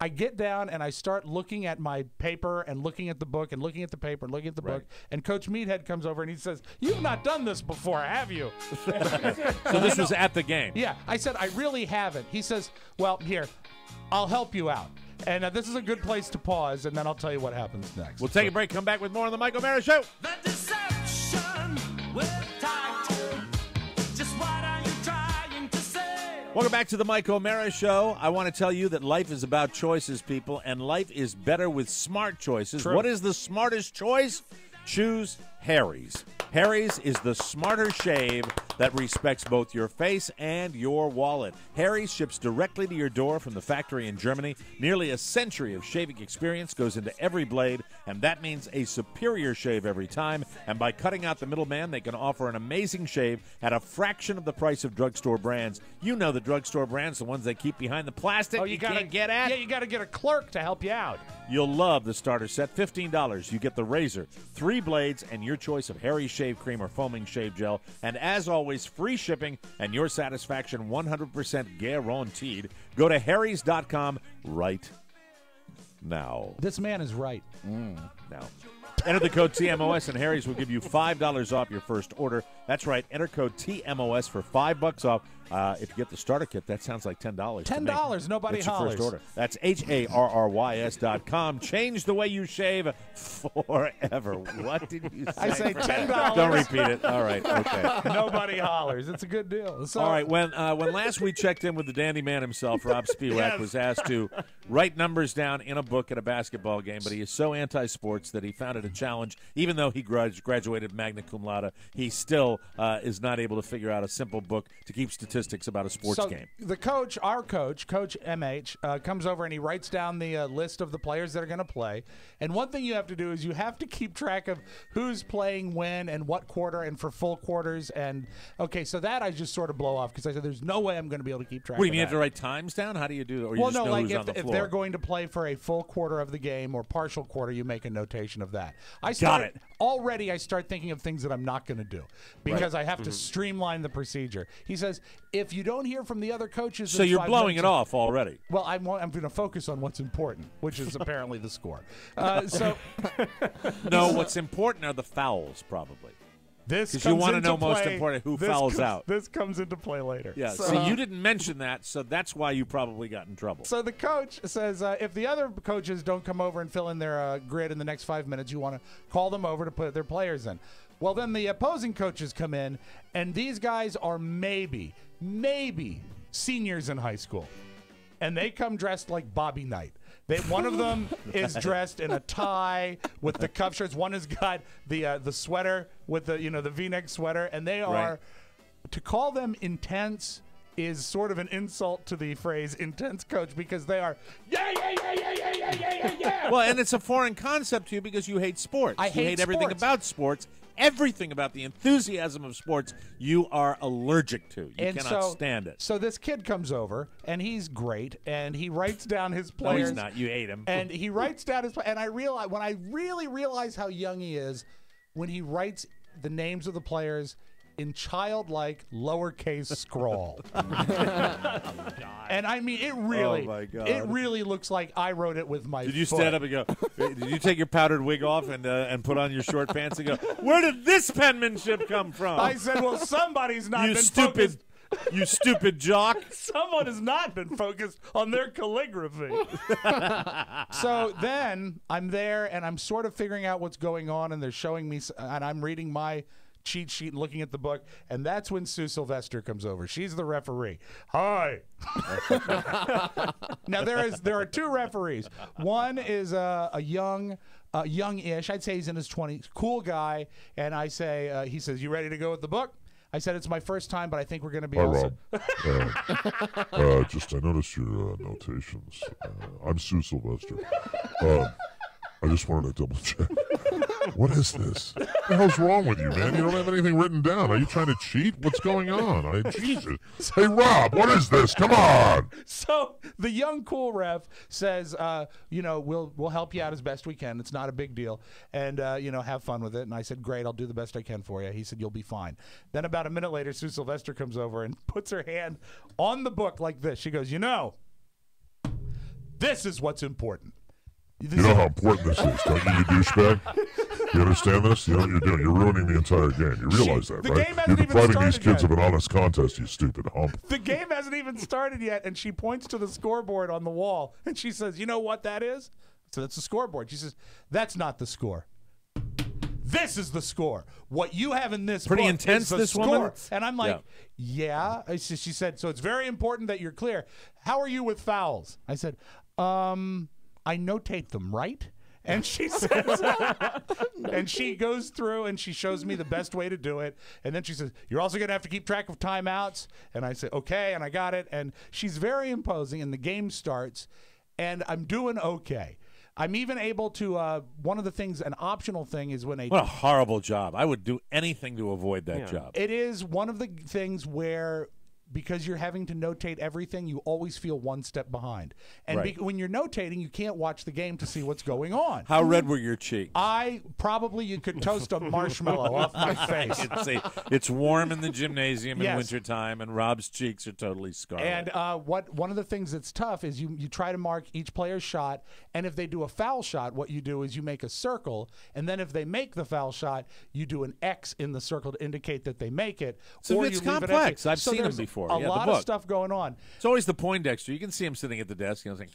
I get down and I start looking at my paper and looking at the book and looking at the paper and looking at the book. And Coach Meathead comes over and he says, "You've not done this before, have you?" So this was at the game. Yeah. I said, "I really haven't." He says, "Well, here, I'll help you out." And this is a good place to pause, and then I'll tell you what happens next. We'll take a break, come back with more on the Mike O'Mara Show. The deception with tact. Just what are you trying to say? Welcome back to the Mike O'Mara Show. I want to tell you that life is about choices, people, and life is better with smart choices. True. What is the smartest choice? Choose Harry's. Harry's is the smarter shave that respects both your face and your wallet. Harry's ships directly to your door from the factory in Germany. Nearly a century of shaving experience goes into every blade, and that means a superior shave every time. And by cutting out the middleman, they can offer an amazing shave at a fraction of the price of drugstore brands. You know the drugstore brands, the ones they keep behind the plastic you can't get at. Yeah, you got to get a clerk to help you out. You'll love the starter set. $15. You get the razor, 3 blades, and your choice of Harry's shave cream or foaming shave gel. And as always, free shipping and your satisfaction 100% guaranteed. Go to harrys.com right now. This man is right. Now. Enter the code TMOS and Harry's will give you $5 off your first order. That's right. Enter code TMOS for $5 off. If you get the starter kit, that sounds like $10. $10. Nobody That's your hollers. first order. That's HARRYS.com. Change the way you shave forever. What did you say? I say $10. Don't repeat it. All right. Okay. Nobody hollers. It's a good deal. So, all right. When last we checked in with the dandy man himself, Robb Spiewak was asked to write numbers down in a book at a basketball game, but he is so anti-sports that he found it a challenge. Even though he graduated magna cum laude, he still is not able to figure out a simple book to keep statistics about a sports game. The coach, our coach, Coach MH, comes over and he writes down the list of the players that are going to play. And one thing you have to do is you have to keep track of who's playing when and what quarter and for full quarters. And, okay, so that I just sort of blow off because I said there's no way I'm going to be able to keep track What do of you mean, you that. have to write times down? How do you do that? Or you Well, just no, know like who's on the if floor? they're going to play for a full quarter of the game or partial quarter, you make a notation of that. Already I start thinking of things that I'm not going to do because I have to streamline the procedure. He says, if you don't hear from the other coaches... So you're blowing it off already. Well, I'm going to focus on what's important, which is apparently the score. No, what's important are the fouls, probably. Because you want to know most important who fouls out. This comes into play later. Yeah, so you didn't mention that, so that's why you probably got in trouble. So the coach says if the other coaches don't come over and fill in their grid in the next 5 minutes, you want to call them over to put their players in. Well, then the opposing coaches come in, and these guys are maybe seniors in high school. And they come dressed like Bobby Knight. One of them is dressed in a tie with the cuff shirts. One has got the sweater with the the V-neck sweater, and they are to call them intense is sort of an insult to the phrase intense coach because they are yeah. Well, and it's a foreign concept to you because you hate sports. I hate everything sports. about sports. Everything about the enthusiasm of sports you are allergic to. You cannot stand it. So this kid comes over, and he's great, and he writes down his players. No, he's not. You hate him. And he writes down his and I realize when I really realize how young he is, when he writes the names of the players in childlike lowercase scrawl. And I mean, it really looks like I wrote it with my Did you foot. stand up and go, did you take your powdered wig off and put on your short pants and go, where did this penmanship come from? I said, well, somebody's not you been stupid, focused. You stupid jock. Someone has not been focused on their calligraphy. So then I'm there, and I'm sort of figuring out what's going on, and they're showing me, and I'm reading my cheat sheet and looking at the book, and that's when Sue Sylvester comes over. She's the referee. Hi. Now there are two referees. One is a youngish, I'd say he's in his 20s, cool guy, and I say, he says, "You ready to go with the book?" I said, "It's my first time, but I think we're going to be Rob. Just I noticed your notations. I'm Sue Sylvester. I just wanted to double check. What is this? What the hell's wrong with you, man? You don't have anything written down. Are you trying to cheat? What's going on? Jesus. Hey, Rob, what is this? Come on." So the young cool ref says, we'll help you out as best we can. It's not a big deal. And, have fun with it. And I said, "Great, I'll do the best I can for you." He said, "You'll be fine." Then about a minute later, Sue Sylvester comes over and puts her hand on the book like this. She goes, "This is what's important." You know how important this is, don't you douchebag? You understand this? You know what you're doing? You're ruining the entire game. You realize that, right? You're depriving these kids of an honest contest, you stupid hump. The game hasn't even started yet, and she points to the scoreboard on the wall, and she says, "You know what that is?" So that's the scoreboard. She says, "That's not the score. This is the score. What you have in this Pretty book intense, is the this score." woman? And I'm like, yeah. She said, "So it's very important that you're clear. How are you with fouls?" I said, "I notate them, right?" And she says, and she goes through and she shows me the best way to do it. And then she says, "You're also going to have to keep track of timeouts." And I say, "Okay," and I got it. And she's very imposing, and the game starts, and I'm doing okay. I'm even able to, one of the things, an optional thing is when What a horrible job. I would do anything to avoid that job. It is one of the things where, because you're having to notate everything, you always feel one step behind. And Right. when you're notating, you can't watch the game to see what's going on. How red were your cheeks? You could toast a marshmallow off my face. It's warm in the gymnasium in Yes. wintertime, and Rob's cheeks are totally scarlet. And one of the things that's tough is you try to mark each player's shot, and if they do a foul shot, what you do is you make a circle, and then if they make the foul shot, you do an X in the circle to indicate that they make it. So or it's you leave it complex. empty. I've seen them there's before. A Yeah, the lot of book. stuff going on. It's always the Poindexter. You can see him sitting at the desk. And I was like,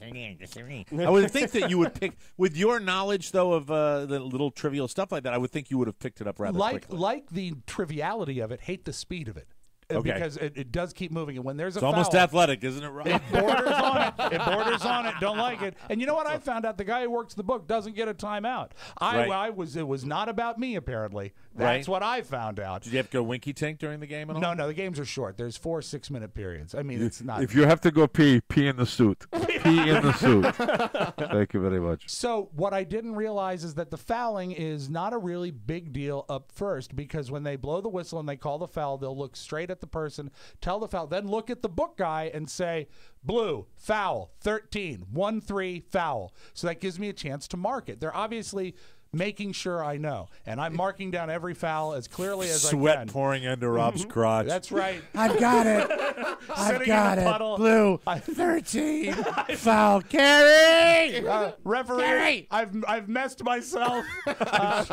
I would think that you would pick, with your knowledge, though, of the little trivial stuff like that, I would think you would have picked it up rather quickly. Like the triviality of it, hate the speed of it. Okay. Because it does keep moving. And when there's a It's almost foul, athletic, isn't it, Rob? It borders on it. It borders on it. Don't like it. And you know what I found out? The guy who works the book doesn't get a timeout. It was not about me, apparently. That's what I found out. Did you have to go winky tank during the game at all? No, the games are short. There's 4 6-minute periods. I mean, it's not. If you have to go pee in the suit. Pee in the suit. Thank you very much. So what I didn't realize is that the fouling is not a really big deal up first, because when they blow the whistle and they call the foul, they'll look straight at the person, tell the foul, then look at the book guy and say, "Blue, foul, 13, 1-3, foul." So that gives me a chance to mark it. They're obviously making sure I know, and I'm marking down every foul as clearly as I can. Sweat pouring into Rob's crotch. That's right. I've got it. I've got it. Blue, 13, foul, Carrie. Referee, Carrie! I've messed myself. Right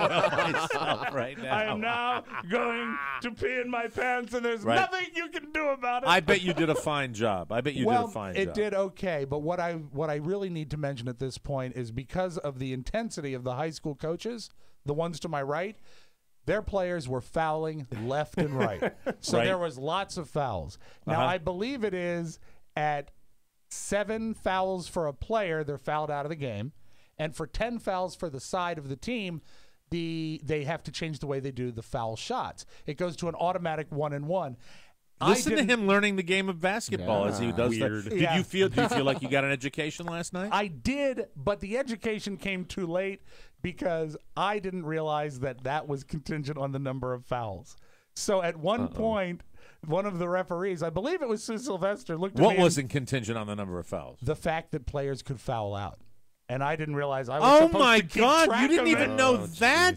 now. I am now going to pee in my pants, and there's Right. nothing you can do about it. I bet you did a fine job. It did okay, but what I really need to mention at this point is, because of the intensity of the high school coaches, the ones to my right, their players were fouling left and right. So Right. there was lots of fouls. Now, I believe it is at 7 fouls for a player, they're fouled out of the game. And for 10 fouls for the side of the team, they have to change the way they do the foul shots. It goes to an automatic 1-and-1. Listen to him learning the game of basketball as he does Weird. that. Do you feel like you got an education last night? I did, but the education came too late because I didn't realize that was contingent on the number of fouls. So at one point, one of the referees, I believe it was Sue Sylvester, looked at me. What wasn't contingent on the number of fouls? The fact that players could foul out. And I didn't realize I was supposed to keep God! track You didn't of even it. know that.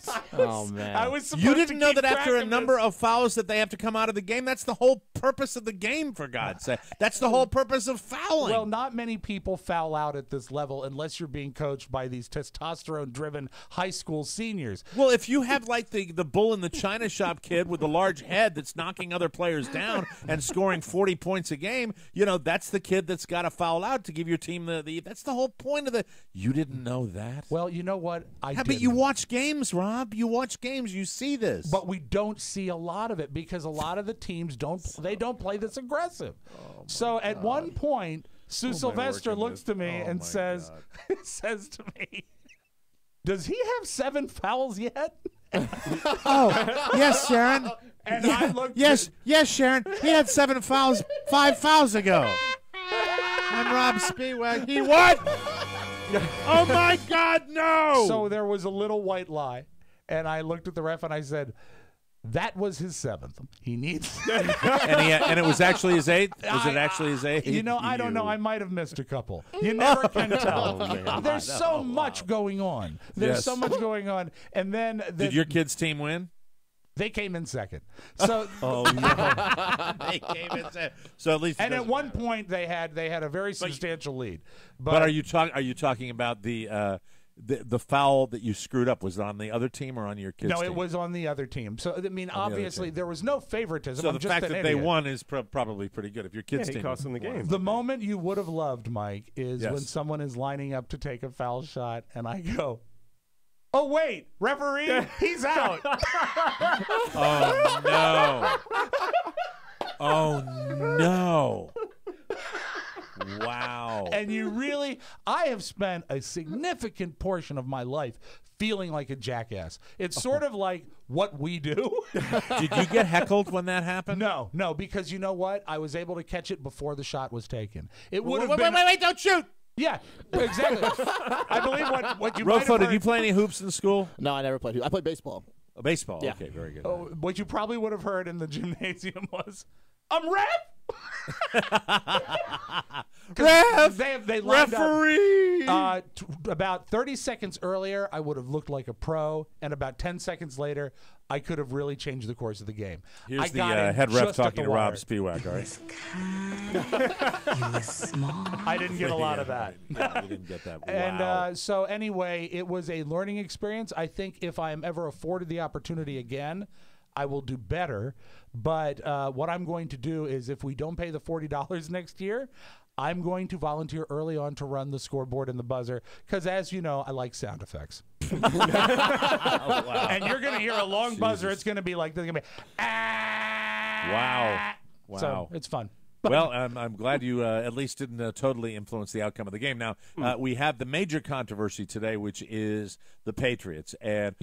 I was supposed You to didn't know keep that track after a of number this. of fouls that they have to come out of the game. That's the whole purpose of the game, for God's sake. That's the whole purpose of fouling. Well, not many people foul out at this level unless you're being coached by these testosterone-driven high school seniors. Well, if you have like the bull in the china shop kid with the large head that's knocking other players down and scoring 40 points a game, that's the kid that's got to foul out to give your team the that's the whole point of the. You didn't know that? Well, you know what? But you watch games, Rob. You watch games. You see this. But we don't see a lot of it because a lot of the teams don't play this aggressive. So at one point, Sylvester looks to me and says to me, "Does he have 7 fouls yet?" Oh, yes, Sharon. And I looked. Yes, Sharon. He had 7 fouls 5 fouls ago. I'm Robb Spiewak. He what? Oh my God, no! So there was a little white lie, and I looked at the ref and I said, "That was his 7th. He needs." and it was actually his 8th. Was it actually his 8th? You know, I don't know. I might have missed a couple. You never can tell. There's so much going on. There's so much going on, and then did your kids' team win? They came in second. So they came in second. So at least. And at one point they had a very substantial lead. But are you talking about the foul that you screwed up? Was it on the other team or on your kids' No, team? it was on the other team. So I mean, obviously there was no favoritism. So I'm the just fact an that idiot. they won is probably pretty good. If your kids' team cost them the game. The moment you would have loved, Mike, is when someone is lining up to take a foul shot, and I go, "Oh wait, referee, he's out." Oh no! Oh no! Wow. And I have spent a significant portion of my life feeling like a jackass. It's sort of like what we do. Did you get heckled when that happened? No, because you know what? I was able to catch it before the shot was taken. It would have Wait, been. wait, don't shoot! Yeah, exactly. I believe what you might have Rofo, did heard- you play any hoops in school? No, I never played hoops. I played baseball. Oh, baseball. Yeah. Okay, very good. Oh, what you probably would have heard in the gymnasium was, "I'm ref." Ref! They lined Referee! up. About 30 seconds earlier, I would have looked like a pro, and about 10 seconds later, I could have really changed the course of the game. Here's I the got in head ref just at talking the to Robb wire. Spiewak, all right? I didn't get a lot of that. Yeah, you didn't get that. Wow. And so anyway, it was a learning experience. I think if I am ever afforded the opportunity again, I will do better. But what I'm going to do is if we don't pay the $40 next year, I'm going to volunteer early on to run the scoreboard and the buzzer because, as you know, I like sound effects. Wow. And you're going to hear a long buzzer. It's going to be like this. It's going to be, Wow. Wow. So it's fun. Well, I'm glad you at least didn't totally influence the outcome of the game. Now, we have the major controversy today, which is the Patriots. And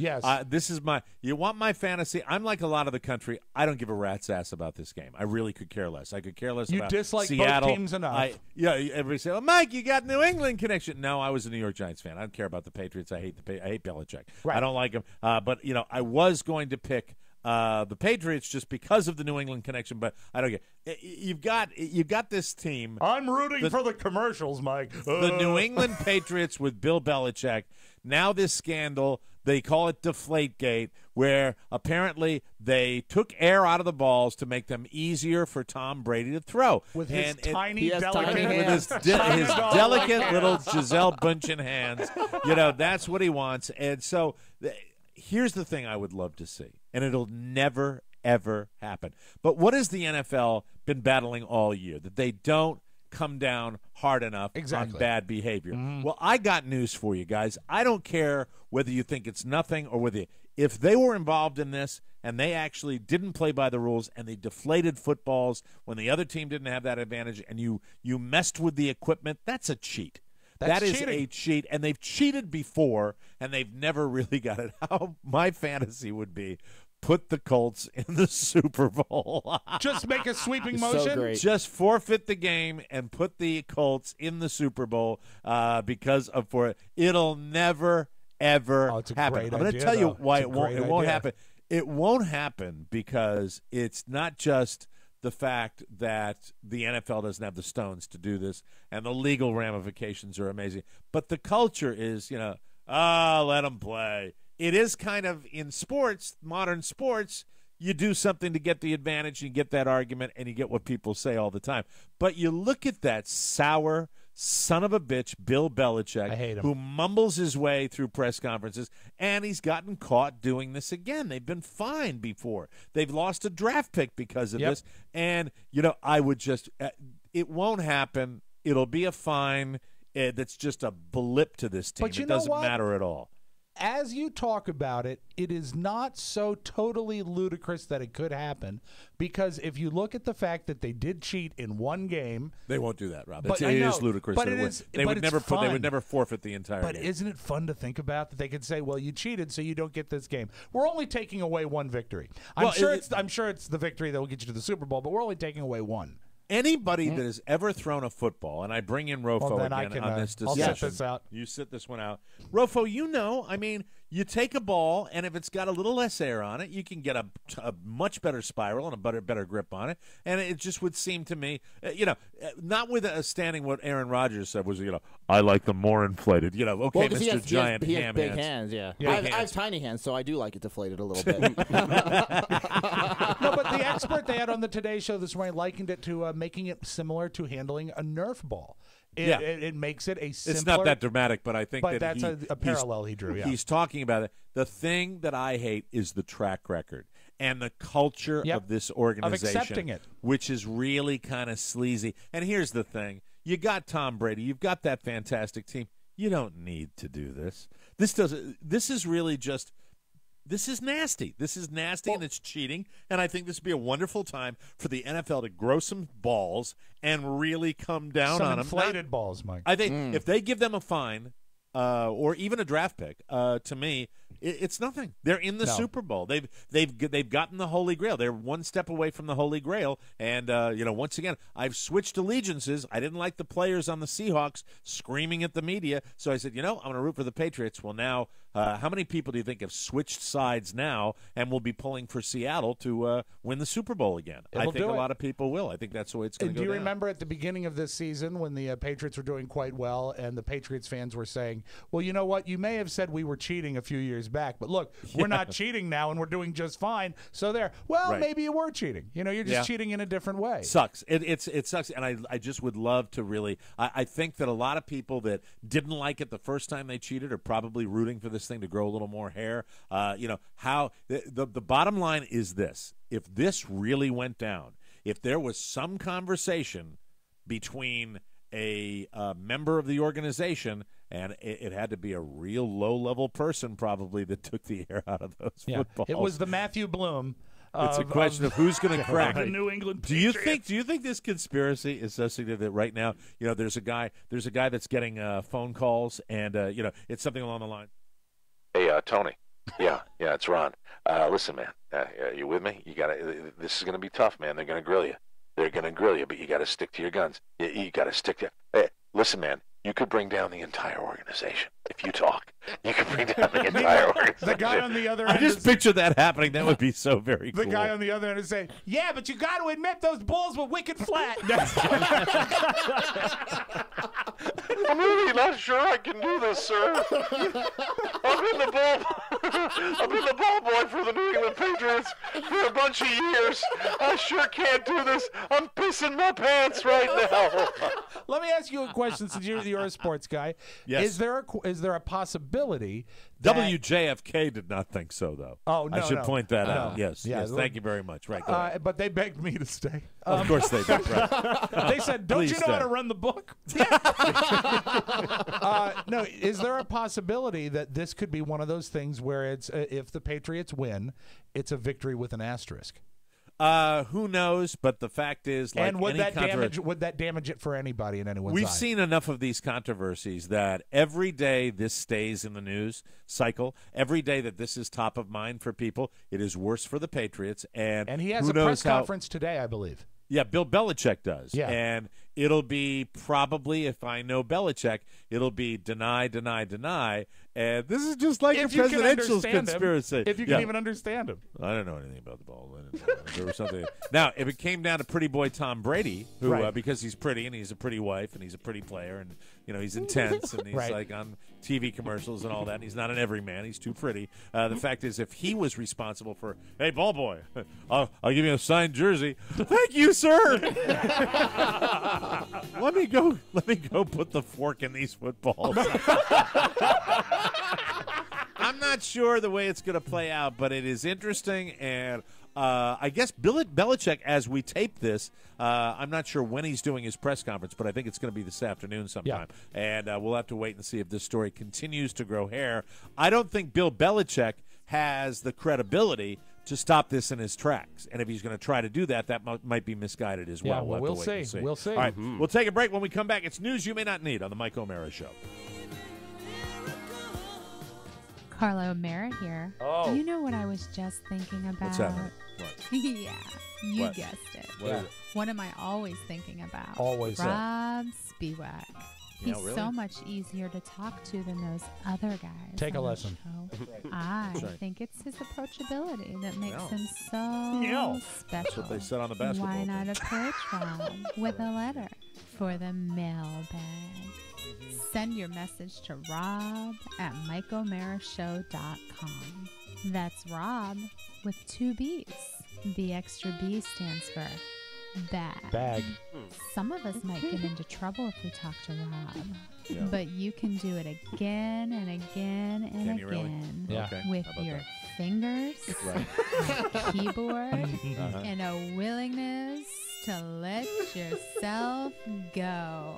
this is you want my fantasy? I'm like a lot of the country. I don't give a rat's ass about this game. I really could care less. I could care less You about dislike both Seattle. teams enough. Everybody say, "Oh, Mike, you got New England connection." No, I was a New York Giants fan. I don't care about the Patriots. I hate Belichick. Right. I don't like him. But I was going to pick the Patriots just because of the New England connection, but I don't get. You've got this team. I'm rooting for the commercials, Mike. The New England Patriots with Bill Belichick. Now this scandal, they call it Deflategate, where apparently they took air out of the balls to make them easier for Tom Brady to throw. With his He has delicate tiny hands. With his delicate little Giselle Bundchen hands. That's what he wants. And so here's the thing I would love to see, and it'll never, ever happen. But what has the NFL been battling all year? That they don't come down hard enough on bad behavior. Well, I got news for you guys. I don't care whether you think it's nothing or whether if they were involved in this and they actually didn't play by the rules and they deflated footballs when the other team didn't have that advantage and you messed with the equipment, that's a cheat. That is a cheat, and they've cheated before, and they've never really got it. How my fantasy would be, put the Colts in the Super Bowl. Just make a sweeping motion. So great. Just forfeit the game and put the Colts in the Super Bowl because it'll never, ever happen. I'm going to tell you why it won't happen. It won't happen because it's not just the fact that the NFL doesn't have the stones to do this, and the legal ramifications are amazing. But the culture is, let them play. It is kind of in sports, modern sports, you do something to get the advantage, you get that argument, and you get what people say all the time. But you look at that sour son of a bitch, Bill Belichick, I hate him. who mumbles his way through press conferences, and he's gotten caught doing this again. They've been fined before. They've lost a draft pick because of this. And, I would just it won't happen. It'll be a fine. that's just a blip to this team. But you it know doesn't what? matter at all. As you talk about it, it is not so totally ludicrous that it could happen, because if you look at the fact that they did cheat in one game, They won't do that, Rob. But It I know, is ludicrous. but that it would. is- They but would it's never put. They fun. would never forfeit the entire but game. isn't it fun to think about that they could say, "Well, you cheated, so you don't get this game." We're only taking away one victory. I'm Well, sure it's the victory that will get you to the Super Bowl, but we're only taking away one. Anybody that has ever thrown a football, and I bring in Rofo Well, then I again can, on this I'll discussion. sit this out. You sit this one out. Rofo, I mean, you take a ball, and if it's got a little less air on it, you can get a much better spiral and a better grip on it. And it just would seem to me, not with a standing what Aaron Rodgers said was, I like them more inflated. Okay, Well, 'cause Mr. Giant he has ham big hands. hands, yeah. Big I have hands. tiny hands, so I do like it deflated a little bit. No, but the expert they had on the Today Show this morning likened it to making it similar to handling a Nerf ball. It makes it a simpler. It's not that dramatic, but I think that that's a he's- parallel he drew. Yeah. He's talking about it. The thing that I hate is the track record and the culture of this organization, accepting it. which is really kind of sleazy. And here's the thing: you got Tom Brady, you've got that fantastic team. You don't need to do this. This is really just. This is nasty. This is nasty, and it's cheating. And I think this would be a wonderful time for the NFL to grow some balls and really come down Some on them. inflated balls, Mike. I think if they give them a fine or even a draft pick, to me, it's nothing. They're in the Super Bowl. They've gotten the Holy Grail. They're one step away from the Holy Grail. And once again, I've switched allegiances. I didn't like the players on the Seahawks screaming at the media, so I said, I'm going to root for the Patriots. Well, now, how many people do you think have switched sides now and will be pulling for Seattle to win the Super Bowl again? I think a lot of people will. I think that's the way it's going to go. Do you down. remember at the beginning of this season when the Patriots were doing quite well and the Patriots fans were saying, well, you know what? You may have said we were cheating a few years back, but look, we're not cheating now and we're doing just fine. So there. Well, maybe you were cheating. You're just cheating in a different way. Sucks. It sucks. And I just would love to really I think that a lot of people that didn't like it the first time they cheated are probably rooting for this thing to grow a little more hair. How the bottom line is this. If this really went down, if there was some conversation between a member of the organization, and it had to be a real low-level person probably that took the air out of those footballs. It was the Matthew Bloom. It's a question of who's going to crack the it. New England Do you Patriots. think this conspiracy is so significant that right now, there's a guy that's getting phone calls, and it's something along the line. Hey, Tony. Yeah, it's Ron. Listen, man, you with me? This is going to be tough, man. They're going to grill you. They're going to grill you, but you got to stick to your guns. You got to stick to. Hey, listen, man. You could bring down the entire organization if you talk. You could bring down the entire organization. The guy on the other end. I just picture that happening. That woI'm so very cool. The guy on the other end is saying, "Yeah, but you got to admit those balls were wicked flat." I'm really not sure I can do this, sir. I've been the ball boy for the New England Patriots for a bunch of years. I sure can't do this. I'm pissing my pants right now. Let me ask you a question, since you're a sports guy. Yes. Is there a possibility that WJFK did not think so, though. Oh, no, I should no. point that No. out. Yes. Yeah, Thank you very much. Right. Go ahead. but they begged me to stay. Of course they did. Right. They said, "Don't Please you know how stay. to run the book?" No, is there a possibility that this could be one of those things where it's if the Patriots win, it's a victory with an asterisk? Who knows? But the fact is, like, And would any that damage it for anybody in anyone's We've eye? seen enough of these controversies that every day this stays in the news cycle, every day that this is top of mind for people, it is worse for the Patriots. And he has who a knows press how- conference today, I believe. Yeah, Bill Belichick does. Yeah. And it'll be probably, if I know Belichick, it'll be deny, deny, deny. And this is just like If a you can presidential understand him. conspiracy. If you can even understand him. I don't know anything about the ball. There was something. Now, if it came down to pretty boy Tom Brady, who Right. because he's pretty and he's a pretty wife and he's a pretty player and he's intense and he's Right. like on TV commercials and all that. And he's not an everyman. He's too pretty. The fact is, if he was responsible for, hey, ball boy, I'll give you a signed jersey. Thank you, sir. Let me go put the fork in these footballs. I'm not sure the way it's going to play out, but it is interesting, and I guess Belichick, as we tape this, I'm not sure when he's doing his press conference, but I think it's going to be this afternoon sometime. Yeah. And we'll have to wait and see if this story continues to grow hair. I don't think Bill Belichick has the credibility to stop this in his tracks. And if he's going to try to do that, that might be misguided as well. Yeah, well, we'll see. We'll see. All right, we'll take a break. When we come back, it's news you may not need on the Mike O'Mara Show. Carla O'Mara here. Oh. You know what I was just thinking about? What's that? What? Yeah, you What? guessed it. What is it? What am I always thinking about? Always that. Robb Spiewak. Yeah, He's really? so much easier to talk to than those other guys. Take a on the lesson. show. I That's right. think it's his approachability that makes Yeah. him so Yeah. special. That's what they said on the basketball Why team. not approach Rob with a letter for the mailbag? Send your message to Rob at MikeO'MaraShow.com. That's Rob with 2 B's. The extra B stands for bag. Bag. Some of us might get into trouble if we talk to Rob. Yeah. But you can do it again and again and Can you really? again Yeah. Okay. with How about your that? fingers, Right. your keyboard, Uh-huh. and a willingness to let yourself go.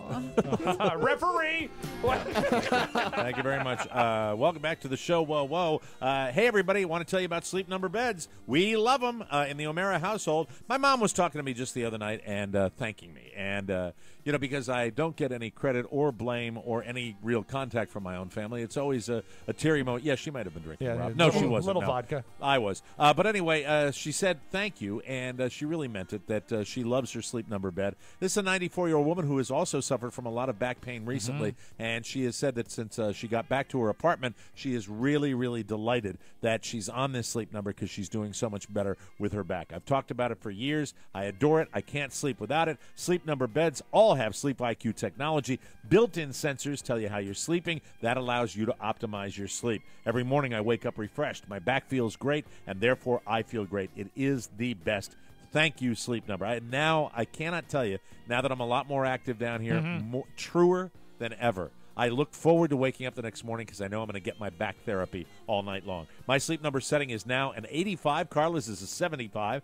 Referee! Thank you very much. Welcome back to the show. Whoa, whoa. Hey, everybody. I want to tell you about Sleep Number beds. We love them in the O'Mara household. My mom was talking to me just the other night and thanking me. And, because I don't get any credit or blame or any real contact from my own family. It's always a teary moment. Yeah, she might have been drinking, Yeah, Rob. yeah, No, little- she wasn't. little No. vodka. I was. But anyway, she said thank you, and she really meant it, that she loves her Sleep Number bed. This is a 94-year-old woman who has also suffered from a lot of back pain recently, and she has said that since she got back to her apartment, she is really, really delighted that she's on this Sleep Number because she's doing so much better with her back. I've talked about it for years. I adore it. I can't sleep without it. Sleep Number beds all have Sleep IQ technology. Built-in sensors tell you how you're sleeping. That allows you to optimize your sleep. Every morning I wake up refreshed. My back feels great, and therefore I feel great. It is the best. Thank you, Sleep Number. I cannot tell you, now that I'm a lot more active down here, truer than ever. I look forward to waking up the next morning because I know I'm going to get my back therapy all night long. My Sleep Number setting is now an 85. Carla's is a 65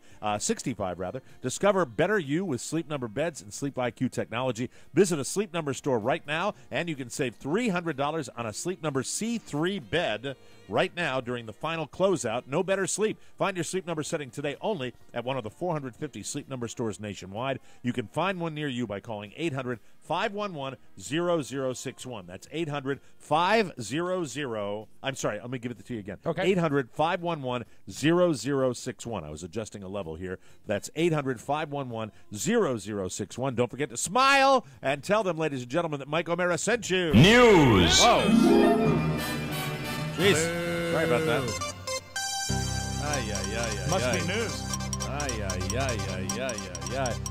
rather. Discover better you with Sleep Number beds and Sleep IQ technology. Visit a Sleep Number store right now, and you can save $300 on a Sleep Number C3 bed right now during the final closeout. No better sleep. Find your Sleep Number setting today only at one of the 450 Sleep Number stores nationwide. You can find one near you by calling 800-511-0061. That's 800-500. I'm sorry, let me give it to you again. Okay. 800-511-0061. I was adjusting a level here. That's 800-511-0061. Don't forget to smile and tell them, ladies and gentlemen, that Mike O'Mara sent you. News. Whoa. Jeez. Sorry about that. Must be news.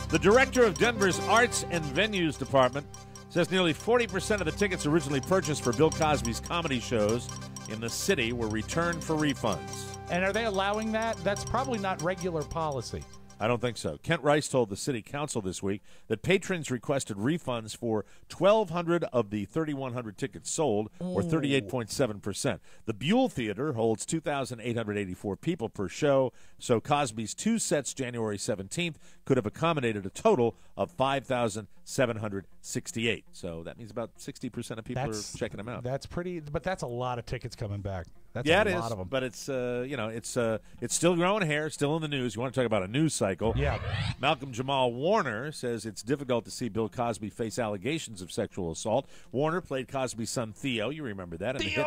The director of Denver's Arts and Venues Department says nearly 40% of the tickets originally purchased for Bill Cosby's comedy shows in the city were returned for refunds. And are they allowing that? That's probably not regular policy. I don't think so. Kent Rice told the city council this week that patrons requested refunds for 1,200 of the 3,100 tickets sold, or 38.7%. The Buell Theater holds 2,884 people per show, so Cosby's 2 sets January 17th could have accommodated a total of 5,768. So that means about 60% of people are checking them out. That's pretty, but that's a lot of tickets coming back. That's Yeah, a it lot is, of them. but it's it's still growing hair, still in the news. You want to talk about a news cycle? Yeah. Malcolm Jamal Warner says it's difficult to see Bill Cosby face allegations of sexual assault. Warner played Cosby's son Theo. You remember that in the hit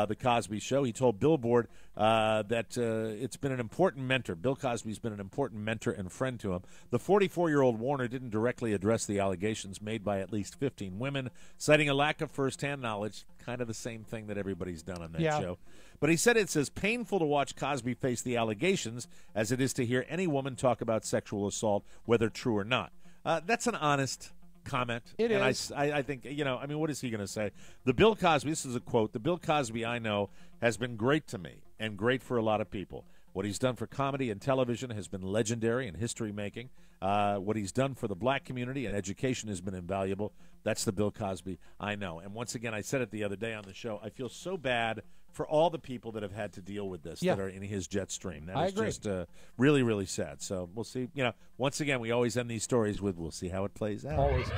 The Cosby Show. He told Billboard that it's been an important mentor. Bill Cosby's been an important mentor and friend to him. The 44-year-old Warner didn't directly address the allegations made by at least 15 women, citing a lack of firsthand knowledge. Kind of the same thing that everybody's done on that show. But he said it's as painful to watch Cosby face the allegations as it is to hear any woman talk about sexual assault, whether true or not. That's an honest comment. It and is. I think, what is he going to say? The Bill Cosby, this is a quote, the Bill Cosby I know has been great to me and great for a lot of people. What he's done for comedy and television has been legendary and history-making. What he's done for the black community and education has been invaluable. That's the Bill Cosby I know. And once again, I said it the other day on the show, I feel so bad for all the people that have had to deal with this that are in his jet stream. That I is agree. just really, really sad. So we'll see. Once again, we always end these stories with we'll see how it plays out. Always.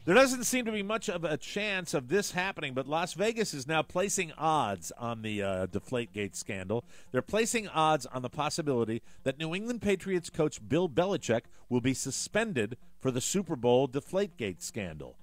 There doesn't seem to be much of a chance of this happening, but Las Vegas is now placing odds on the Deflategate scandal. They're placing odds on the possibility that New England Patriots coach Bill Belichick will be suspended for the Super Bowl Deflategate scandal.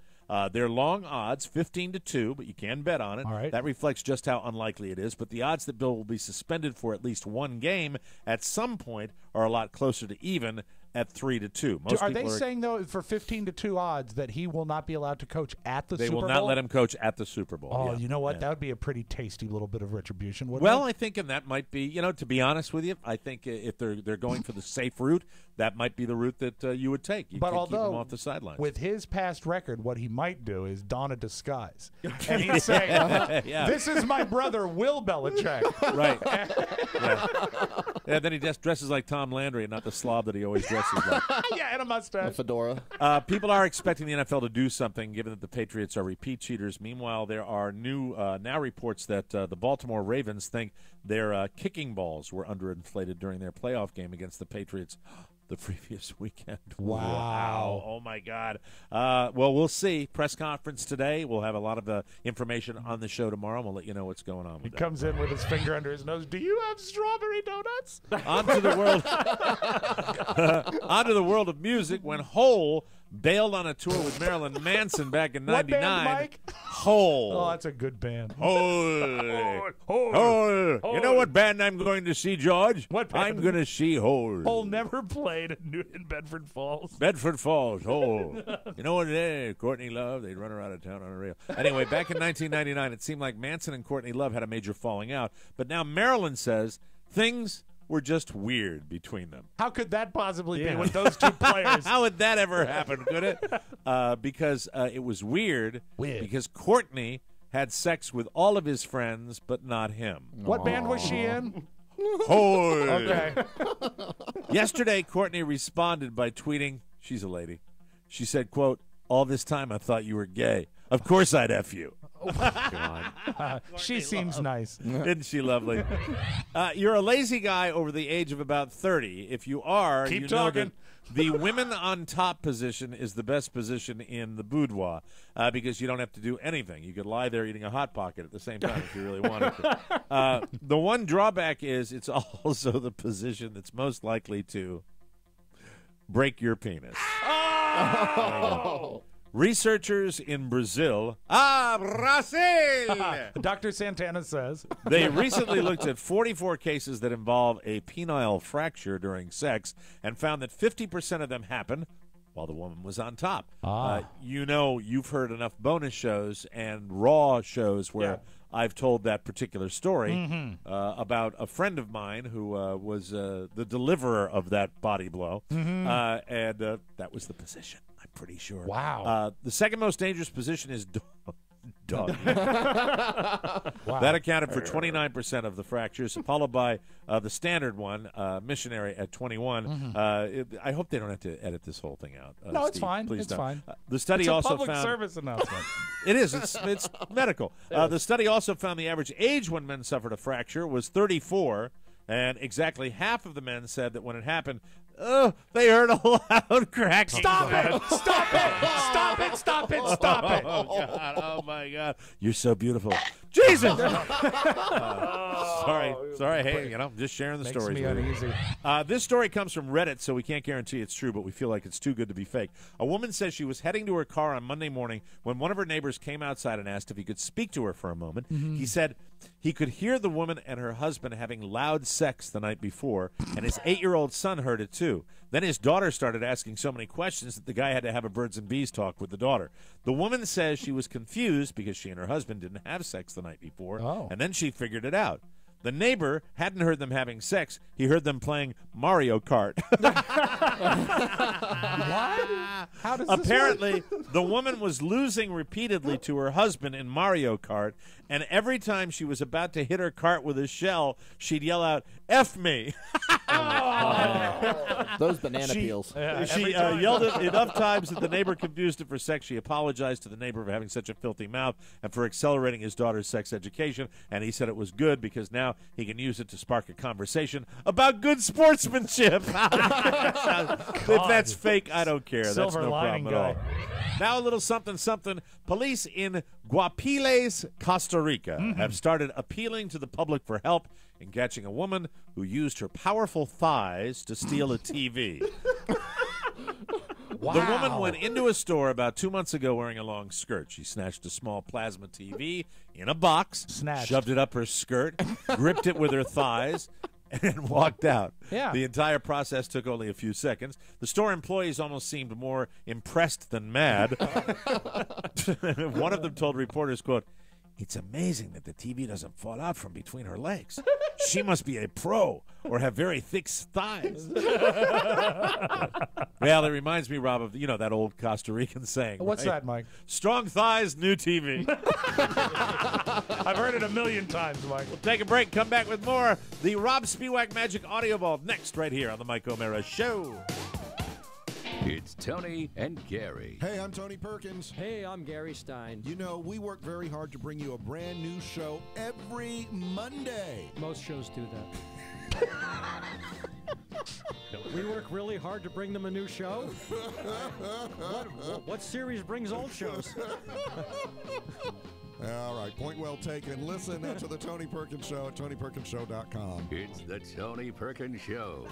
They're long odds, 15-2, but you can bet on it. All right. That reflects just how unlikely it is. But the odds that Bill will be suspended for at least one game at some point are a lot closer to even at 3-2. Are they saying, though, for 15-2 odds that he will not be allowed to coach at the They Super Bowl? will not let him coach at the Super Bowl. Oh, yeah. you know what? Yeah. That would be a pretty tasty little bit of retribution, wouldn't Well, it? I think, and that might be, to be honest with you, I think if they're going for the safe route, that might be the route that you would take. You But could keep him although, off the sidelines. with his past record, what he might do is don a disguise. And he'd say, Yeah. this is my brother, Will Belichick. Right. Yeah, then he just dresses like Tom Landry and not the slob that he always dresses like. Yeah, and a mustache. A fedora. People are expecting the NFL to do something, given that the Patriots are repeat cheaters. Meanwhile, there are new now reports that the Baltimore Ravens think their kicking balls were underinflated during their playoff game against the Patriots the previous weekend. Wow. Oh, my God. Well, we'll see. Press conference today. We'll have a lot of information on the show tomorrow, and we'll let you know what's going on with He that. comes in with his finger under his nose. Do you have strawberry donuts? Onto the world, onto the world of music. When Hole bailed on a tour with Marilyn Manson back in What band, '99, Mike? Hole. Oh, that's a good band. Hole. Hole. You know what band I'm going to see, George? What band? I'm going to see Hole. Hole never played in Bedford Falls. Bedford Falls, Hole. You know what? Courtney Love, they'd run her out of town on a rail. Anyway, back in 1999, it seemed like Manson and Courtney Love had a major falling out. But now Marilyn says things were just weird between them. How could that possibly be with those two players? How would that ever happen, could it? Because it was weird. Because Courtney had sex with all of his friends, but not him. What band was she in? Hole. Okay. Yesterday, Courtney responded by tweeting, she's a lady. She said, quote, "All this time I thought you were gay. Of course I'd F you." She seems nice. Isn't she lovely? You're a lazy guy over the age of about 30. If you are, Keep you talking. know that the women on top position is the best position in the boudoir because you don't have to do anything. You could lie there eating a Hot Pocket at the same time if you really wanted to. The one drawback is it's also the position that's most likely to break your penis. Researchers in Brazil, Brazil! Dr. Santana says. They recently looked at 44 cases that involve a penile fracture during sex and found that 50% of them happened while the woman was on top. You've heard enough bonus shows and Raw shows where I've told that particular story about a friend of mine who was the deliverer of that body blow, and that was the position. I'm pretty sure. Wow. The second most dangerous position is dog. Wow. That accounted for 29% of the fractures, followed by the standard one, missionary at 21. I hope they don't have to edit this whole thing out. No, it's Steve, fine. Please It's don't. fine. The study It's a also public found service announcement. it is. It's medical. The study also found the average age when men suffered a fracture was 34, and exactly half of the men said that when it happened, they heard a loud cracking. Stop it! Stop it! Stop it! Stop it! Stop it! Oh, God. Oh, my God. You're so beautiful. Jesus! Sorry. Hey, just sharing the Makes stories. me with you. uneasy. This story comes from Reddit, so we can't guarantee it's true, but we feel like it's too good to be fake. A woman says she was heading to her car on Monday morning when one of her neighbors came outside and asked if he could speak to her for a moment. He said he could hear the woman and her husband having loud sex the night before, and his 8-year-old son heard it too. Then his daughter started asking so many questions that the guy had to have a birds and bees talk with the daughter. The woman says she was confused because she and her husband didn't have sex the night before, and then she figured it out. The neighbor hadn't heard them having sex. He heard them playing Mario Kart. What? How does Apparently, this work? the woman was losing repeatedly to her husband in Mario Kart, and every time she was about to hit her cart with a shell, she'd yell out, "F me." Those banana She- peels. She yelled it enough times that the neighbor confused it for sex. She apologized to the neighbor for having such a filthy mouth and for accelerating his daughter's sex education. And he said it was good because now he can use it to spark a conversation about good sportsmanship. If that's fake, I don't care. Silver That's no lining problem at all. Now a little something, something. Police in Guapiles, Costa Rica have started appealing to the public for help in catching a woman who used her powerful thighs to steal a TV. Wow. The woman went into a store about 2 months ago wearing a long skirt. She snatched a small plasma TV in a box, shoved it up her skirt, gripped it with her thighs, and walked out. Yeah. The entire process took only a few seconds. The store employees almost seemed more impressed than mad. One of them told reporters, quote, "It's amazing that the TV doesn't fall out from between her legs. She must be a pro or have very thick thighs." Well, it reminds me, Rob, of that old Costa Rican saying. What's right? that, Mike? Strong thighs, new TV. I've heard it a million times, Mike. We'll take a break, come back with more. The Robb Spiewak Magic Audio Vault next right here on the Mike O'Mara Show. It's Tony and Gary. Hey, I'm Tony Perkins. Hey, I'm Gary Stein. You know, we work very hard to bring you a brand new show every Monday. Most shows do that. We work really hard to bring them a new show? What series brings old shows? All right, point well taken. Listen to the Tony Perkins Show at TonyPerkinsShow.com. It's the Tony Perkins Show.